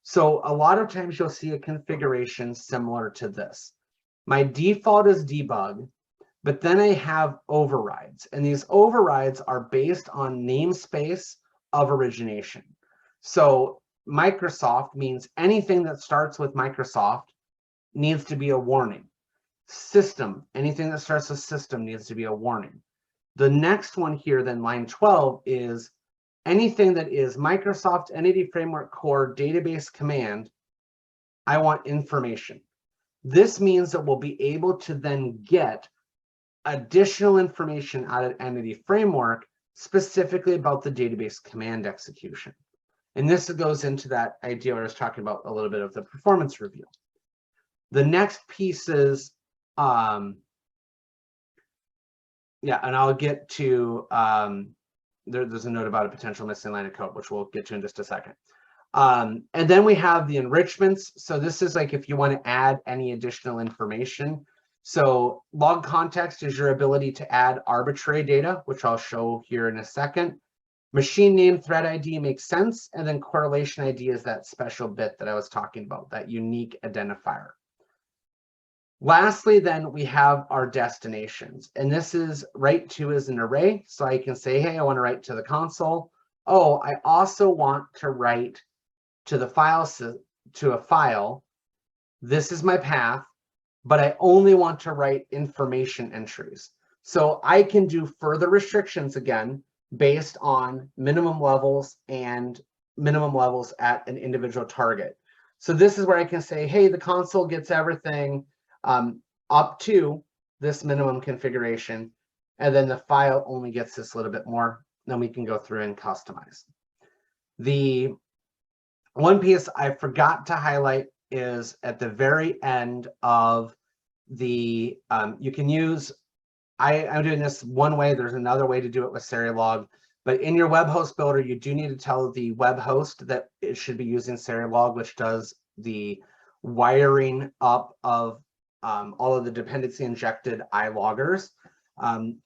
So a lot of times you'll see a configuration similar to this. My default is debug, but then I have overrides, and these overrides are based on namespace of origination. So Microsoft means anything that starts with Microsoft needs to be a warning. System, anything that starts with system needs to be a warning. The next one here, then line 12, is anything that is Microsoft Entity Framework Core database command, I want information. This means that we'll be able to then get additional information out of Entity Framework, specifically about the database command execution. And this goes into that idea I was talking about a little bit of the performance review. The next piece is, yeah, and I'll get to, there's a note about a potential missing line of code, which we'll get to in just a second. And then we have the enrichments. So this is like if you want to add any additional information. So log context is your ability to add arbitrary data, which I'll show here in a second. Machine name thread ID makes sense. And then correlation ID is that special bit that I was talking about, that unique identifier. Lastly, then we have our destinations, and this is write to as an array. So I can say, hey, I want to write to the console. Oh, I also want to write to the file, to a file. This is my path, but I only want to write information entries. So I can do further restrictions again, based on minimum levels and minimum levels at an individual target. So this is where I can say, hey, the console gets everything up to this minimum configuration, and then the file only gets this little bit more. Then we can go through and customize. The one piece I forgot to highlight is at the very end of the, you can use, I'm doing this one way, there's another way to do it with Serialog, but in your web host builder, you do need to tell the web host that it should be using Serialog, which does the wiring up of all of the dependency injected iLoggers. I'm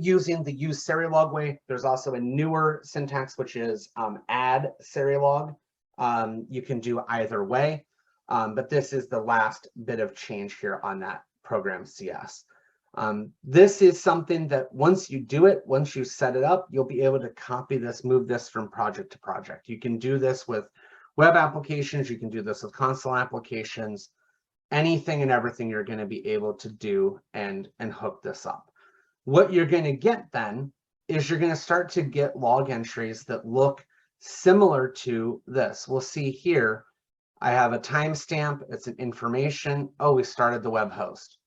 using the use Serialog way. There's also a newer syntax, which is add Serialog. You can do either way, but this is the last bit of change here on that program CS. This is something that once you do it, once you set it up, you'll be able to copy this, move this from project to project. You can do this with web applications. You can do this with console applications. Anything and everything you're going to be able to do and hook this up. What you're going to get then is you're going to start to get log entries that look similar to this. We'll see here, I have a timestamp, it's an information. Oh, we started the web host.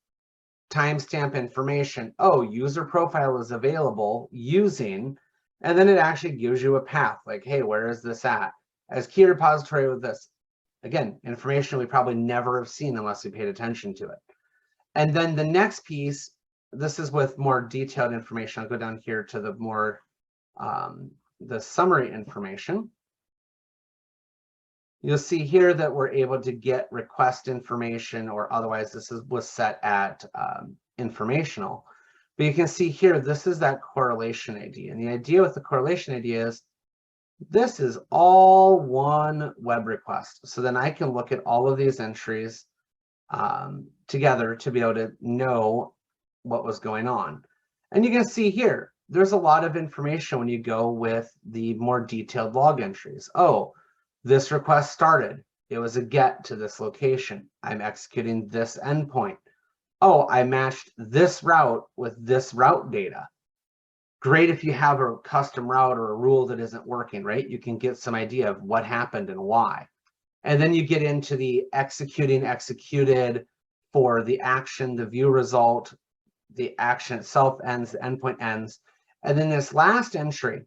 Timestamp information. Oh, user profile is available using, and then it actually gives you a path like, hey, where is this at? As key repository with this. Again, information we probably never have seen unless we paid attention to it. And then the next piece, this is with more detailed information. I'll go down here to the more, the summary information. You'll see here that we're able to get request information, or otherwise this was set at informational. But you can see here, this is that correlation ID. And the idea with the correlation ID is this is all one web request. So then I can look at all of these entries together to be able to know what was going on. And you can see here, there's a lot of information when you go with the more detailed log entries. Oh, this request started. It was a get to this location. I'm executing this endpoint. Oh, I matched this route with this route data. Great if you have a custom route or a rule that isn't working, right? You can get some idea of what happened and why. And then you get into the executed for the action, the view result, the action itself ends, the endpoint ends. And then this last entry,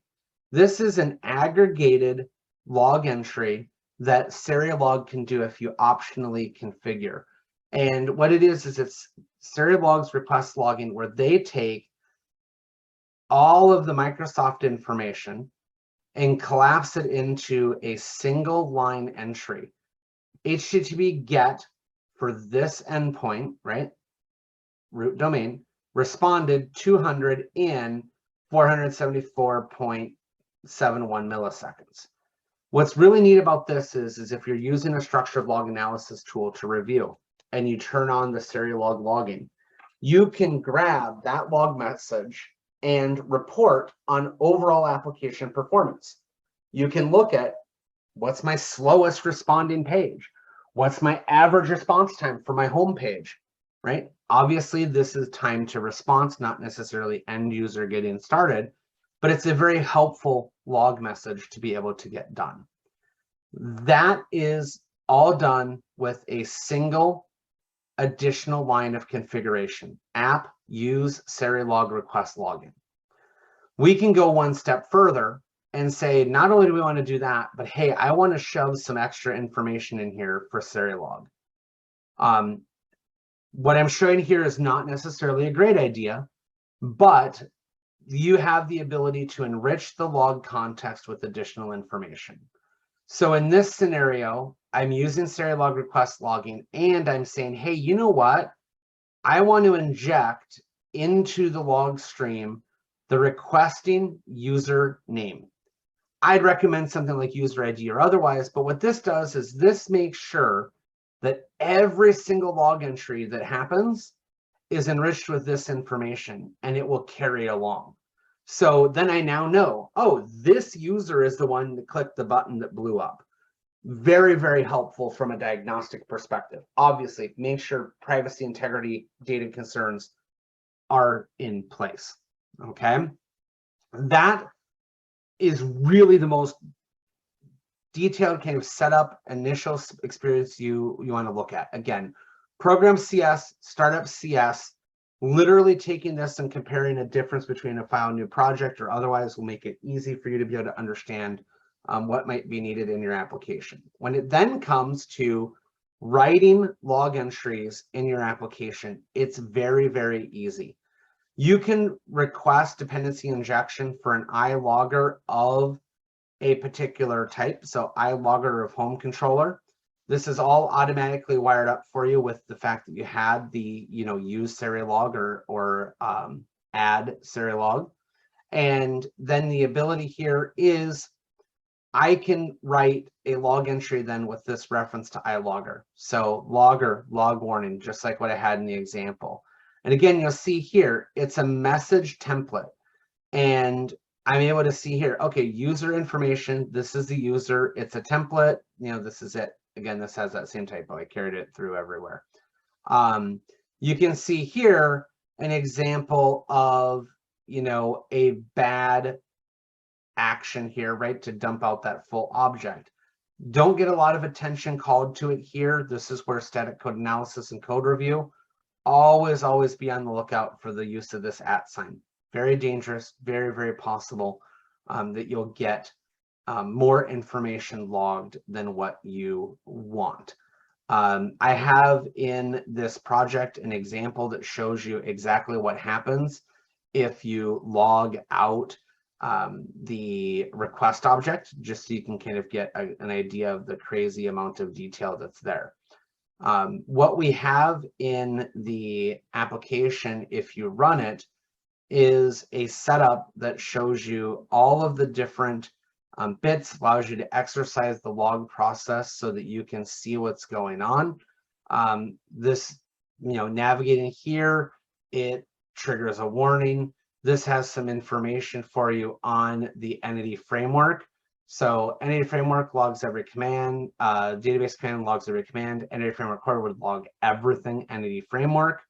this is an aggregated log entry that Serialog can do if you optionally configure. And what it is it's Serialog's request logging, where they take all of the Microsoft information and collapse it into a single line entry. HTTP GET for this endpoint, right? Root domain responded 200 in 474.71 milliseconds. What's really neat about this is if you're using a structured log analysis tool to review and you turn on the Serialog logging, you can grab that log message and report on overall application performance. You can look at what's my slowest responding page, what's my average response time for my home page, right? Obviously, this is time to response, not necessarily end user getting started, but it's a very helpful log message to be able to get done. That is all done with a single additional line of configuration. App use Serialog request login. We can go one step further and say, not only do we want to do that, but hey, I want to shove some extra information in here for Serialog. What I'm showing here is not necessarily a great idea, but you have the ability to enrich the log context with additional information. So in this scenario, I'm using Serialog request logging and I'm saying, hey, you know what? I want to inject into the log stream the requesting user name. I'd recommend something like user ID or otherwise, but what this does is this makes sure that every single log entry that happens is enriched with this information and it will carry along. So then I now know, oh, this user is the one that clicked the button that blew up. Very, very helpful from a diagnostic perspective. Obviously, make sure privacy, integrity, data concerns are in place, okay? That is really the most detailed kind of setup initial experience you want to look at. Again, program CS, startup CS, literally taking this and comparing a difference between a file new project or otherwise will make it easy for you to be able to understand what might be needed in your application. When it then comes to writing log entries in your application, it's very, very easy. You can request dependency injection for an iLogger of a particular type. So iLogger of home controller. This is all automatically wired up for you with the fact that you had the, use Serialog or add Serialog. And then the ability here is I can write a log entry then with this reference to iLogger. So logger, log warning, just like what I had in the example. And again, you'll see here, it's a message template. And I'm able to see here, okay, user information, this is the user, it's a template, this is it. Again, this has that same typo, I carried it through everywhere. You can see here an example of, a bad action here, right, to dump out that full object. Don't get a lot of attention called to it here. This is where static code analysis and code review. Always be on the lookout for the use of this @ sign. Very dangerous, very, very possible that you'll get more information logged than what you want. I have in this project an example that shows you exactly what happens if you log out the request object, just so you can kind of get an idea of the crazy amount of detail that's there. What we have in the application, if you run it, is a setup that shows you all of the different bits, allows you to exercise the log process so that you can see what's going on. Navigating here, it triggers a warning. This has some information for you on the entity framework. So entity framework logs every command, database command logs every command, entity framework core would log everything entity framework,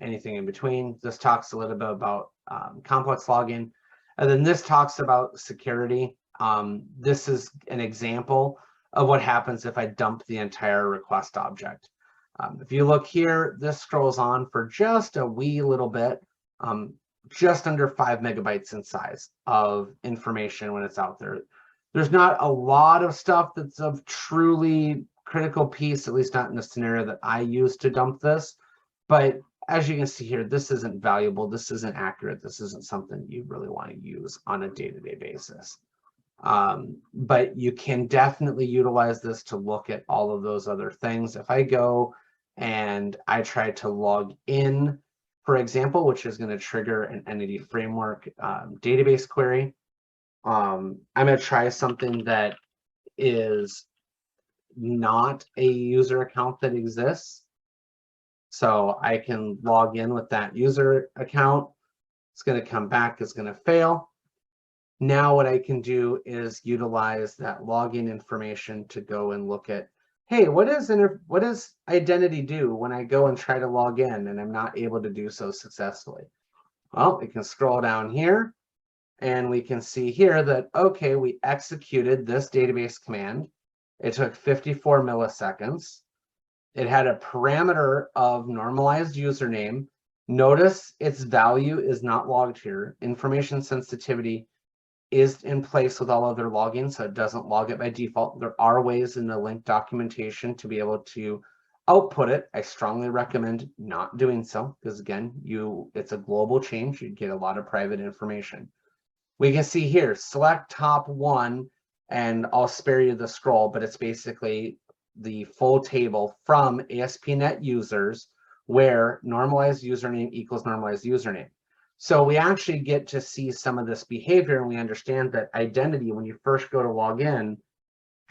anything in between. This talks a little bit about complex logging. And then this talks about security. This is an example of what happens if I dump the entire request object. If you look here, this scrolls on for just a wee little bit, just under 5 megabytes in size of information when it's out there. There's not a lot of stuff that's of truly critical piece, at least not in the scenario that I use to dump this. But as you can see here, this isn't valuable. This isn't accurate. This isn't something you really want to use on a day-to-day basis. But you can definitely utilize this to look at all of those other things. If I go and I try to log in, for example, which is going to trigger an entity framework database query, I'm going to try something that is not a user account that exists. So I can log in with that user account. It's going to come back, it's going to fail. Now what I can do is utilize that login information to go and look at, hey, what does identity do when I go and try to log in and I'm not able to do so successfully? Well, we can scroll down here and we can see here that, okay, we executed this database command. It took 54 milliseconds. It had a parameter of normalized username. Notice its value is not logged here. Information sensitivity is in place with all other logins, so it doesn't log it by default. There are ways in the link documentation to be able to output it. I strongly recommend not doing so because, again, it's a global change. You'd get a lot of private information. We can see here, select top one, and I'll spare you the scroll, but it's basically the full table from ASP.NET users where normalized username equals normalized username. So we actually get to see some of this behavior, and we understand that identity, when you first go to log in,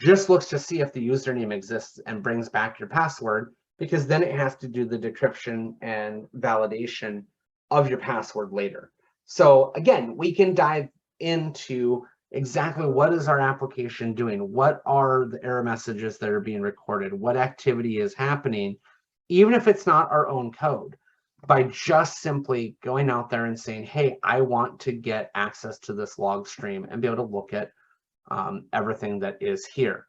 just looks to see if the username exists and brings back your password, because then it has to do the decryption and validation of your password later. So again, we can dive into exactly what is our application doing? What are the error messages that are being recorded? What activity is happening, even if it's not our own code, by just simply going out there and saying, hey, I want to get access to this log stream and be able to look at everything that is here.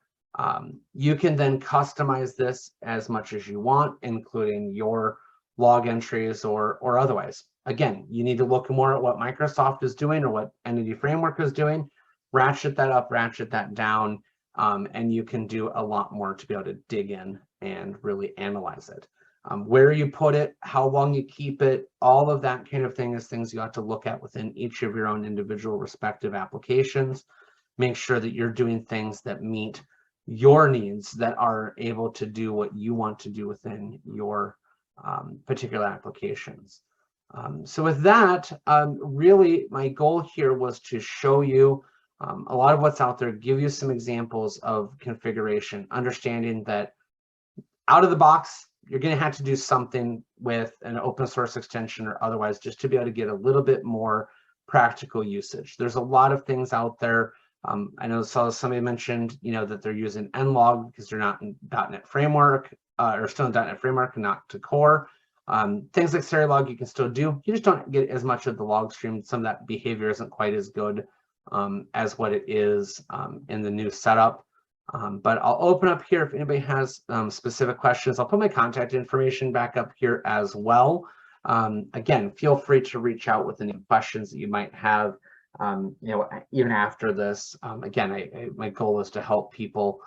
You can then customize this as much as you want, including your log entries or otherwise. Again, you need to look more at what Microsoft is doing or what Entity Framework is doing, ratchet that up, ratchet that down, and you can do a lot more to be able to dig in and really analyze it. Where you put it, how long you keep it, all of that kind of thing is things you have to look at within each of your own individual respective applications. Make sure that you're doing things that meet your needs, that are able to do what you want to do within your particular applications. So with that, really my goal here was to show you a lot of what's out there, give you some examples of configuration, understanding that out of the box, you're going to have to do something with an open source extension or otherwise, just to be able to get a little bit more practical usage. There's a lot of things out there. I know somebody mentioned, that they're using nlog because they're not in .NET Framework or still in .NET Framework and not to core. Things like Serilog you can still do. You just don't get as much of the log stream. Some of that behavior isn't quite as good as what it is in the new setup. But I'll open up here if anybody has specific questions. I'll put my contact information back up here as well. Again, feel free to reach out with any questions that you might have, even after this. Again, my goal is to help people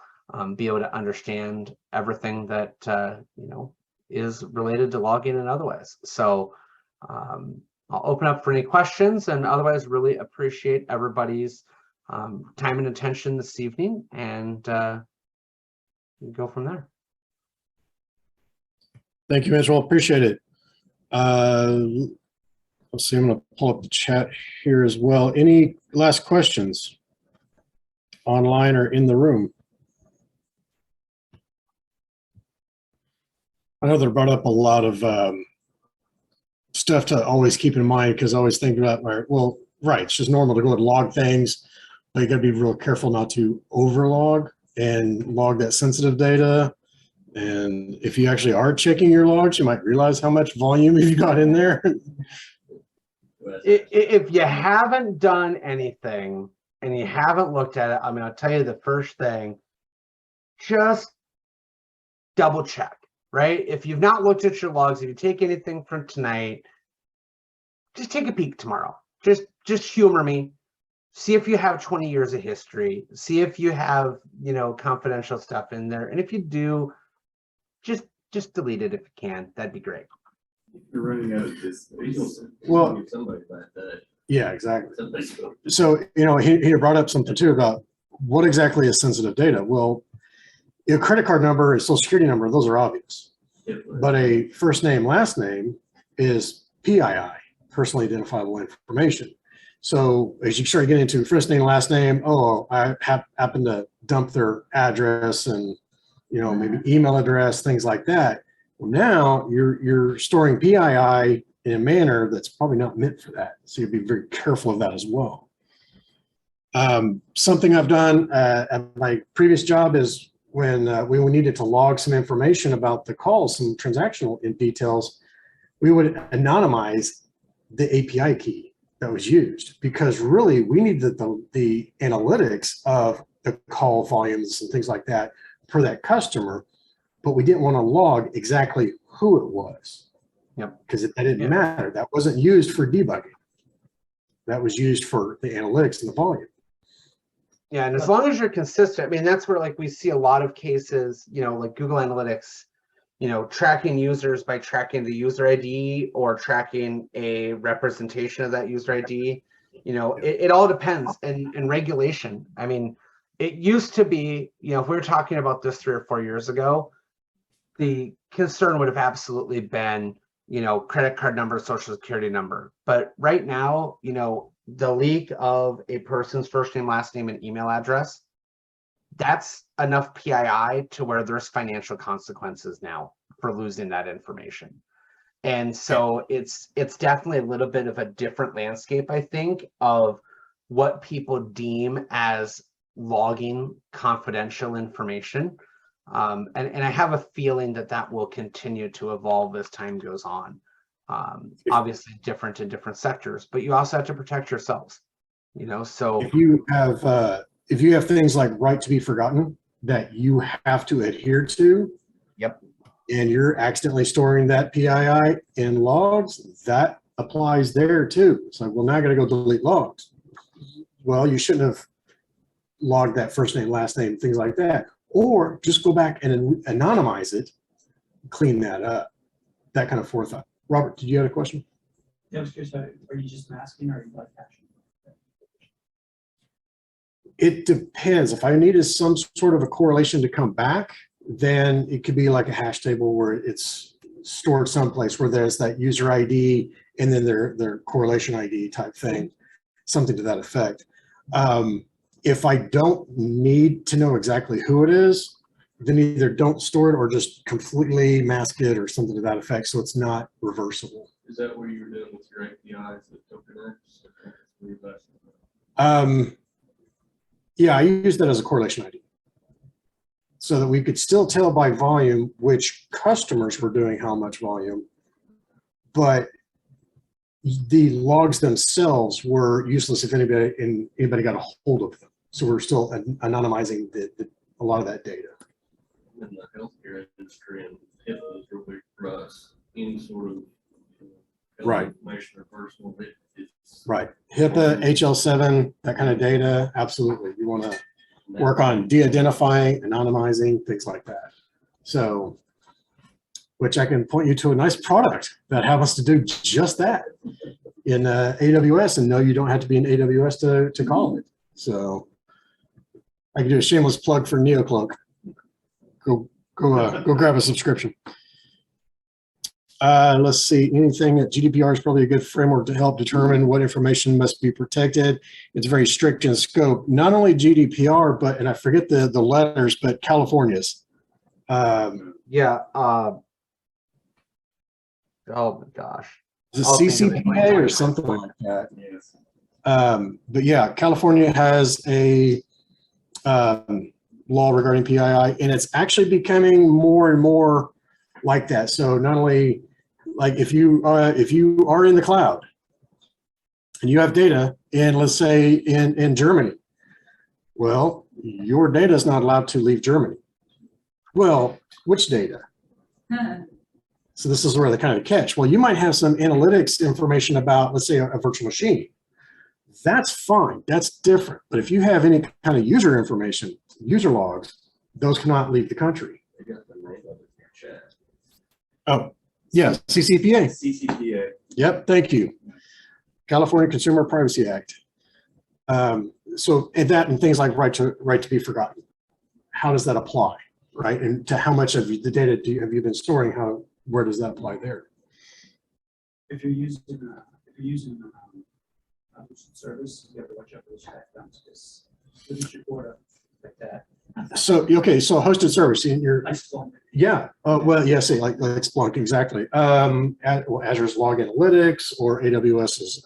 be able to understand everything that, is related to login and otherwise. So I'll open up for any questions, and otherwise really appreciate everybody's time and attention this evening, and go from there. Thank you, Mitchell. Appreciate it. Let's see, I'm going to pull up the chat here as well. Any last questions online or in the room? I know they brought up a lot of stuff to always keep in mind, because I always think about, well, right, it's just normal to go and log things, but you got to be real careful not to overlog and log that sensitive data. And if you actually are checking your logs, you might realize how much volume you've got in there. If you haven't done anything and you haven't looked at it, I mean, I'll tell you the first thing, just double check, right? If you've not looked at your logs, if you take anything from tonight, just take a peek tomorrow. Just humor me. See if you have 20 years of history. See if you have, you know, confidential stuff in there. And if you do, just delete it if you can. That'd be great. You're running out of this. Well, Somebody like that. Yeah, exactly. So, you know, he brought up something too about what exactly is sensitive data. Well, a credit card number and social security number, those are obvious. But a first name, last name is PII, personally identifiable information. So as you start getting into first name, last name, oh, I happen to dump their address and, you know, maybe email address, things like that. Well, now you're storing PII in a manner that's probably not meant for that. So you'll be very careful of that as well. Something I've done at my previous job is when we needed to log some information about the calls, some transactional details, we would anonymize the API key that was used, because really we needed the analytics of the call volumes and things like that per that customer, but we didn't want to log exactly who it was. Yep. Because that didn't matter. That wasn't used for debugging. That was used for the analytics and the volume. Yeah, and as long as you're consistent, I mean, that's where like we see a lot of cases, you know, like Google Analytics, you know, tracking users by tracking the user ID or tracking a representation of that user ID. You know, it all depends. And regulation, I mean, it used to be, you know, if we were talking about this 3 or 4 years ago, the concern would have absolutely been, you know, credit card number, social security number. But right now, you know, the leak of a person's first name, last name, and email address, that's enough PII to where there's financial consequences now for losing that information. And so it's definitely a little bit of a different landscape, I think, of what people deem as logging confidential information. And I have a feeling that will continue to evolve as time goes on. Obviously different in different sectors, but you also have to protect yourselves, you know. So if you have things like right to be forgotten that you have to adhere to, yep, and you're accidentally storing that PII in logs, that applies there too. It's like, well, now I got to go delete logs. Well, you shouldn't have logged that first name, last name, things like that. Or just go back and anonymize it, clean that up, that kind of forethought. Robert, did you have a question? Yeah, I was curious, are you just masking or are you like caching? It depends. If I needed some sort of a correlation to come back, then it could be like a hash table where it's stored someplace where there's that user ID and then their correlation ID type thing, something to that effect. If I don't need to know exactly who it is, then either don't store it or just completely mask it or something to that effect, so it's not reversible. Is that what you're doing with your APIs that tokenize? Yeah, I use that as a correlation ID, so that we could still tell by volume which customers were doing how much volume, but the logs themselves were useless if anybody got a hold of them. So we're still anonymizing a lot of that data. In the healthcare industry, and HIPAA is real big for us. Any sort of Right. information or personal, it's Right. HIPAA, HL7, that kind of data, absolutely. You want to work on de-identifying, anonymizing, things like that. So, which I can point you to a nice product that happens to do just that in AWS, and no, you don't have to be in AWS to call it. So I can do a shameless plug for NeoCloak. Go grab a subscription. Let's see, anything at GDPR is probably a good framework to help determine what information must be protected. It's very strict in scope, not only GDPR, but, and I forget the letters, but California's. yeah. Oh my gosh, Is it I'll think of it. CCPA or something like that? Yes. But yeah, California has a law regarding PII, and it's actually becoming more and more like that. So not only like if you are in the cloud and you have data in, let's say in Germany, well, your data is not allowed to leave Germany. Well, which data? So this is where the kind of catch. Well, you might have some analytics information about, let's say, a virtual machine. That's fine. That's different. But if you have any kind of user information, user logs, those cannot leave the country. I got the name of it in your chat. Oh, yes, CCPA. CCPA. Yep, thank you. California Consumer Privacy Act. So and that and things like right to be forgotten. How does that apply, right? And to how much of the data have you been storing? Where does that apply there? If you're using service, you have to watch out for those backgrounds because this report like that. So okay, so hosted service in your Like Splunk. yeah, well, yeah, say like Splunk exactly. Azure's Log Analytics or AWS's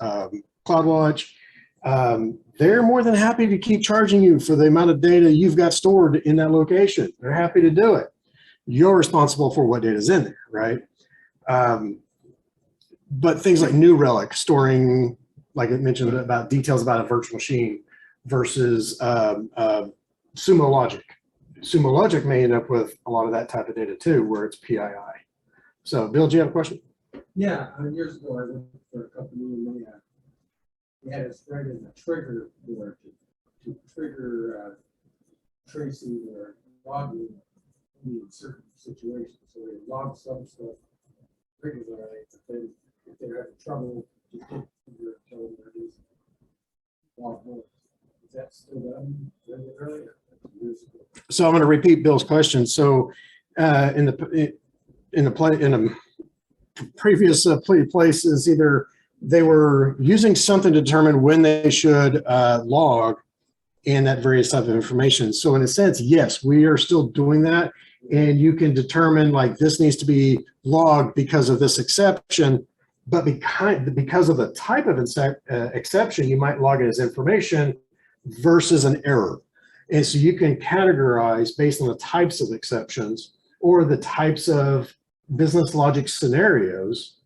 CloudWatch. They're more than happy to keep charging you for the amount of data you've got stored in that location. They're happy to do it. You're responsible for what data is in there, right? But things like New Relic storing, like I mentioned about details about a virtual machine versus Sumo Logic. Sumo Logic may end up with a lot of that type of data too, where it's PII. So Bill, do you have a question? Yeah, years ago, I worked for a company and they had us write in a trigger board to trigger tracing or logging in certain situations. So they log some stuff regularly, but then if they're having trouble, just hit trigger, tell them where it is. Log more. Is that still done regularly? Years ago. So I'm going to repeat Bill's question. So in the previous places, either they were using something to determine when they should log and that various type of information. So in a sense, yes, we are still doing that. And you can determine like this needs to be logged because of this exception, but because of the type of exception, you might log it as information versus an error. And so you can categorize based on the types of exceptions or the types of business logic scenarios.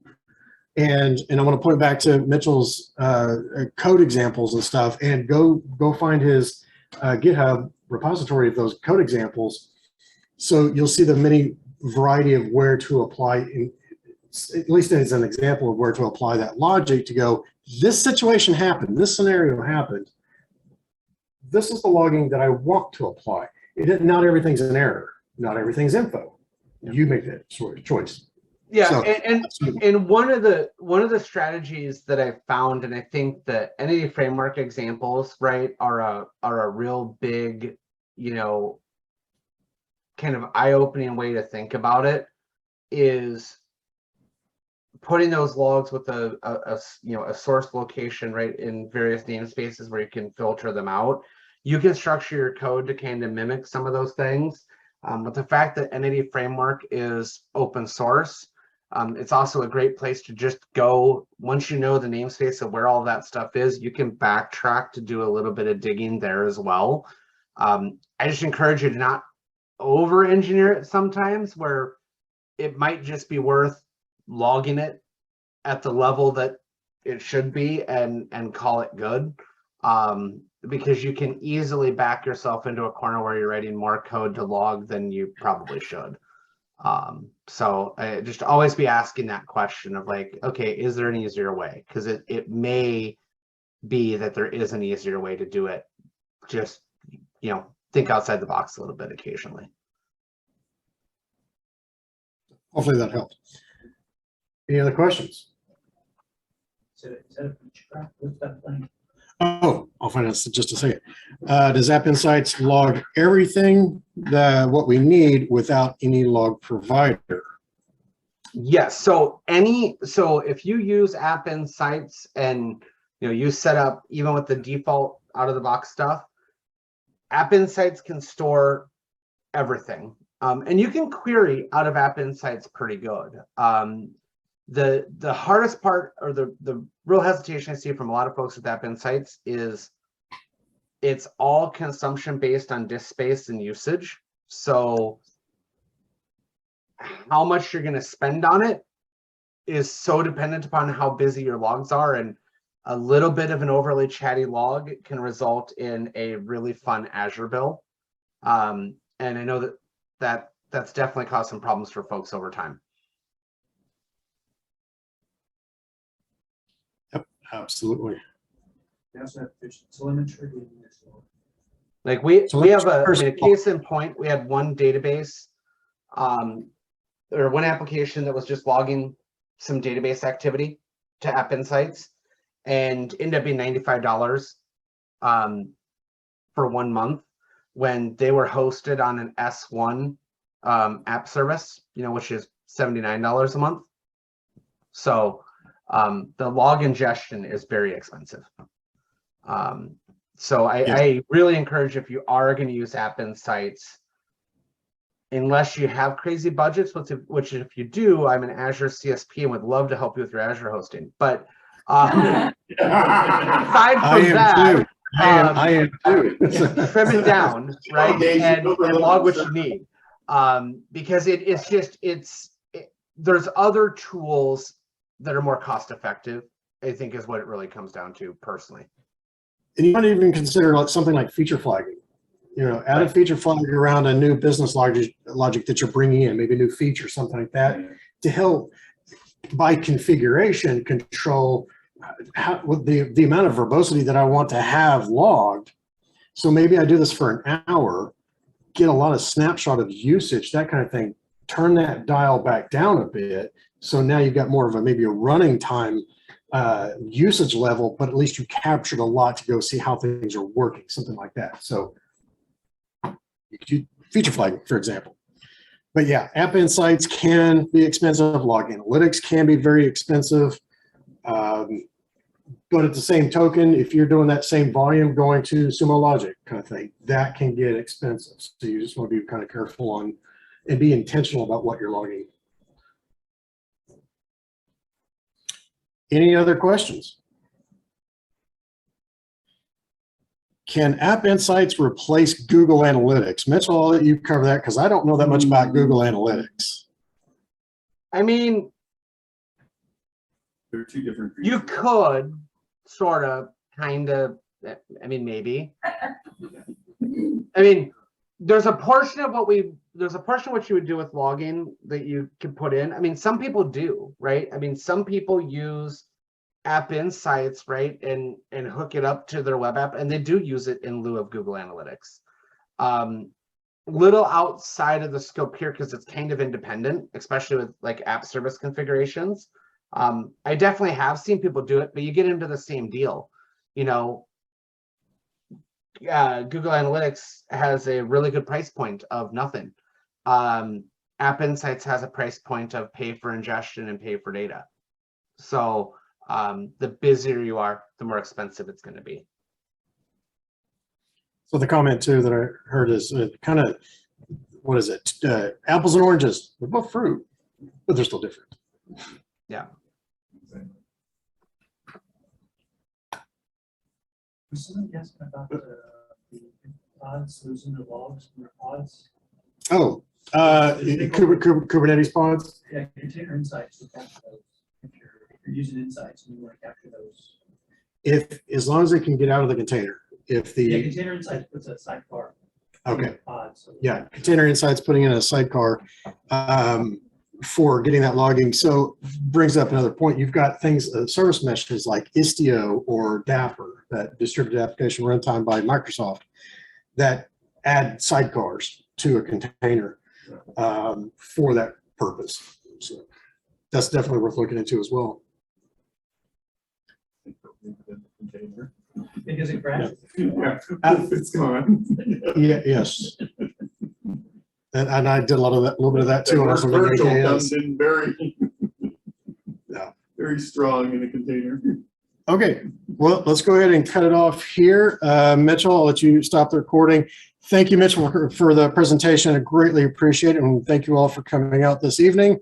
And I want to point back to Mitchell's code examples and stuff, and go find his GitHub repository of those code examples. So you'll see the many variety of where to apply, at least as an example of where to apply that logic to go, this situation happened, this scenario happened. This is the logging that I want to apply. Not everything's an error. Not everything's info. You make that choice. Yeah, So, and one of the strategies that I've found, and I think the entity framework examples, right, are a real big, kind of eye-opening way to think about it, is putting those logs with a source location, right, in various namespaces where you can filter them out. You can structure your code to kind of mimic some of those things. But the fact that entity framework is open source, it's also a great place to just go, once you know the namespace of where all that stuff is, you can backtrack to do a little bit of digging there as well. I just encourage you to not over-engineer it sometimes, where it might just be worth logging it at the level that it should be and call it good. Because you can easily back yourself into a corner where you're writing more code to log than you probably should. So just always be asking that question of like, okay, is there an easier way? Because it may be that there is an easier way to do it. Just, think outside the box a little bit occasionally. hopefully that helped. Any other questions? Is that a feature craft? What's that thing? Oh, I'll find out in just a second. Does AppInsights log everything what we need without any log provider? Yes. So if you use AppInsights and you set up even with the default out of the box stuff, AppInsights can store everything. And you can query out of AppInsights pretty good. The hardest part, or the real hesitation I see from a lot of folks with ASPInsights, is it's all consumption based on disk space and usage. So how much you're going to spend on it is so dependent upon how busy your logs are, and a little bit of an overly chatty log can result in a really fun Azure bill. And I know that's definitely caused some problems for folks over time. Yep, absolutely. They also have telemetry. Like we have a First- case in point. We had one database, or one application that was just logging some database activity to ASPInsights, and ended up being $95 for 1 month, when they were hosted on an S1 app service, which is $79 a month. So the log ingestion is very expensive. So I really encourage, if you are going to use ASPInsights, unless you have crazy budgets, which if you do, I'm an Azure CSP and would love to help you with your Azure hosting. But aside from that, I am too. trim it down, right, and log what you need, because there's other tools that are more cost effective, I think, is what it really comes down to personally. And you might even consider something like feature flagging. Add a feature flag around a new business logic that you're bringing in, maybe a new feature, something like that, to help by configuration control the amount of verbosity that I want to have logged. So maybe I do this for an hour, get a lot of snapshot of usage, that kind of thing, turn that dial back down a bit. So now you've got more of maybe a running time usage level, but at least you captured a lot to go see how things are working, something like that. So you could use feature flagging, for example. But yeah, ASPInsights can be expensive. Log analytics can be very expensive. But at the same token, if you're doing that same volume going to Sumo Logic kind of thing, that can get expensive. So you just want to be kind of careful on and be intentional about what you're logging. Any other questions? Can ASPInsights replace Google Analytics? Mitchell, I'll let you cover that because I don't know that much about Google Analytics. I mean, They're two different. you could sort of, kind of, I mean, maybe. I mean, there's a portion of what you would do with logging that you can put in. I mean, some people do, right? I mean, some people use ASPInsights, right, and hook it up to their web app, and they do use it in lieu of Google Analytics. Little outside of the scope here because it's kind of independent, especially with like app service configurations. I definitely have seen people do it, but you get into the same deal. Google Analytics has a really good price point of nothing. ASPInsights has a price point of pay for ingestion and pay for data. So the busier you are, the more expensive it's going to be. So the comment too that I heard is kind of, what is it? Apples and oranges. They're both fruit, but they're still different. Yeah. Was someone asking about the pods, losing the logs from the pods? Oh, Kubernetes pods. Yeah, container insights to capture those. If you're using insights and you want to capture those. As long as they can get out of the container. Yeah, container insights puts a sidecar. Okay. Pods. So Yeah, Container Insights putting in a sidecar for getting that logging. So brings up another point. You've got things, service meshes like Istio or Dapper, that distributed application runtime by Microsoft, that add sidecars to a container for that purpose. So that's definitely worth looking into as well. because it crashes. Yeah, it's gone. Yeah, yes. And I did a little bit of that too. That when I word was looking at virtual AKS. comes in very, Yeah. very strong in a container. Okay, well, let's go ahead and cut it off here. Mitchell, I'll let you stop the recording. Thank you, Mitchell, for the presentation. I greatly appreciate it. And thank you all for coming out this evening.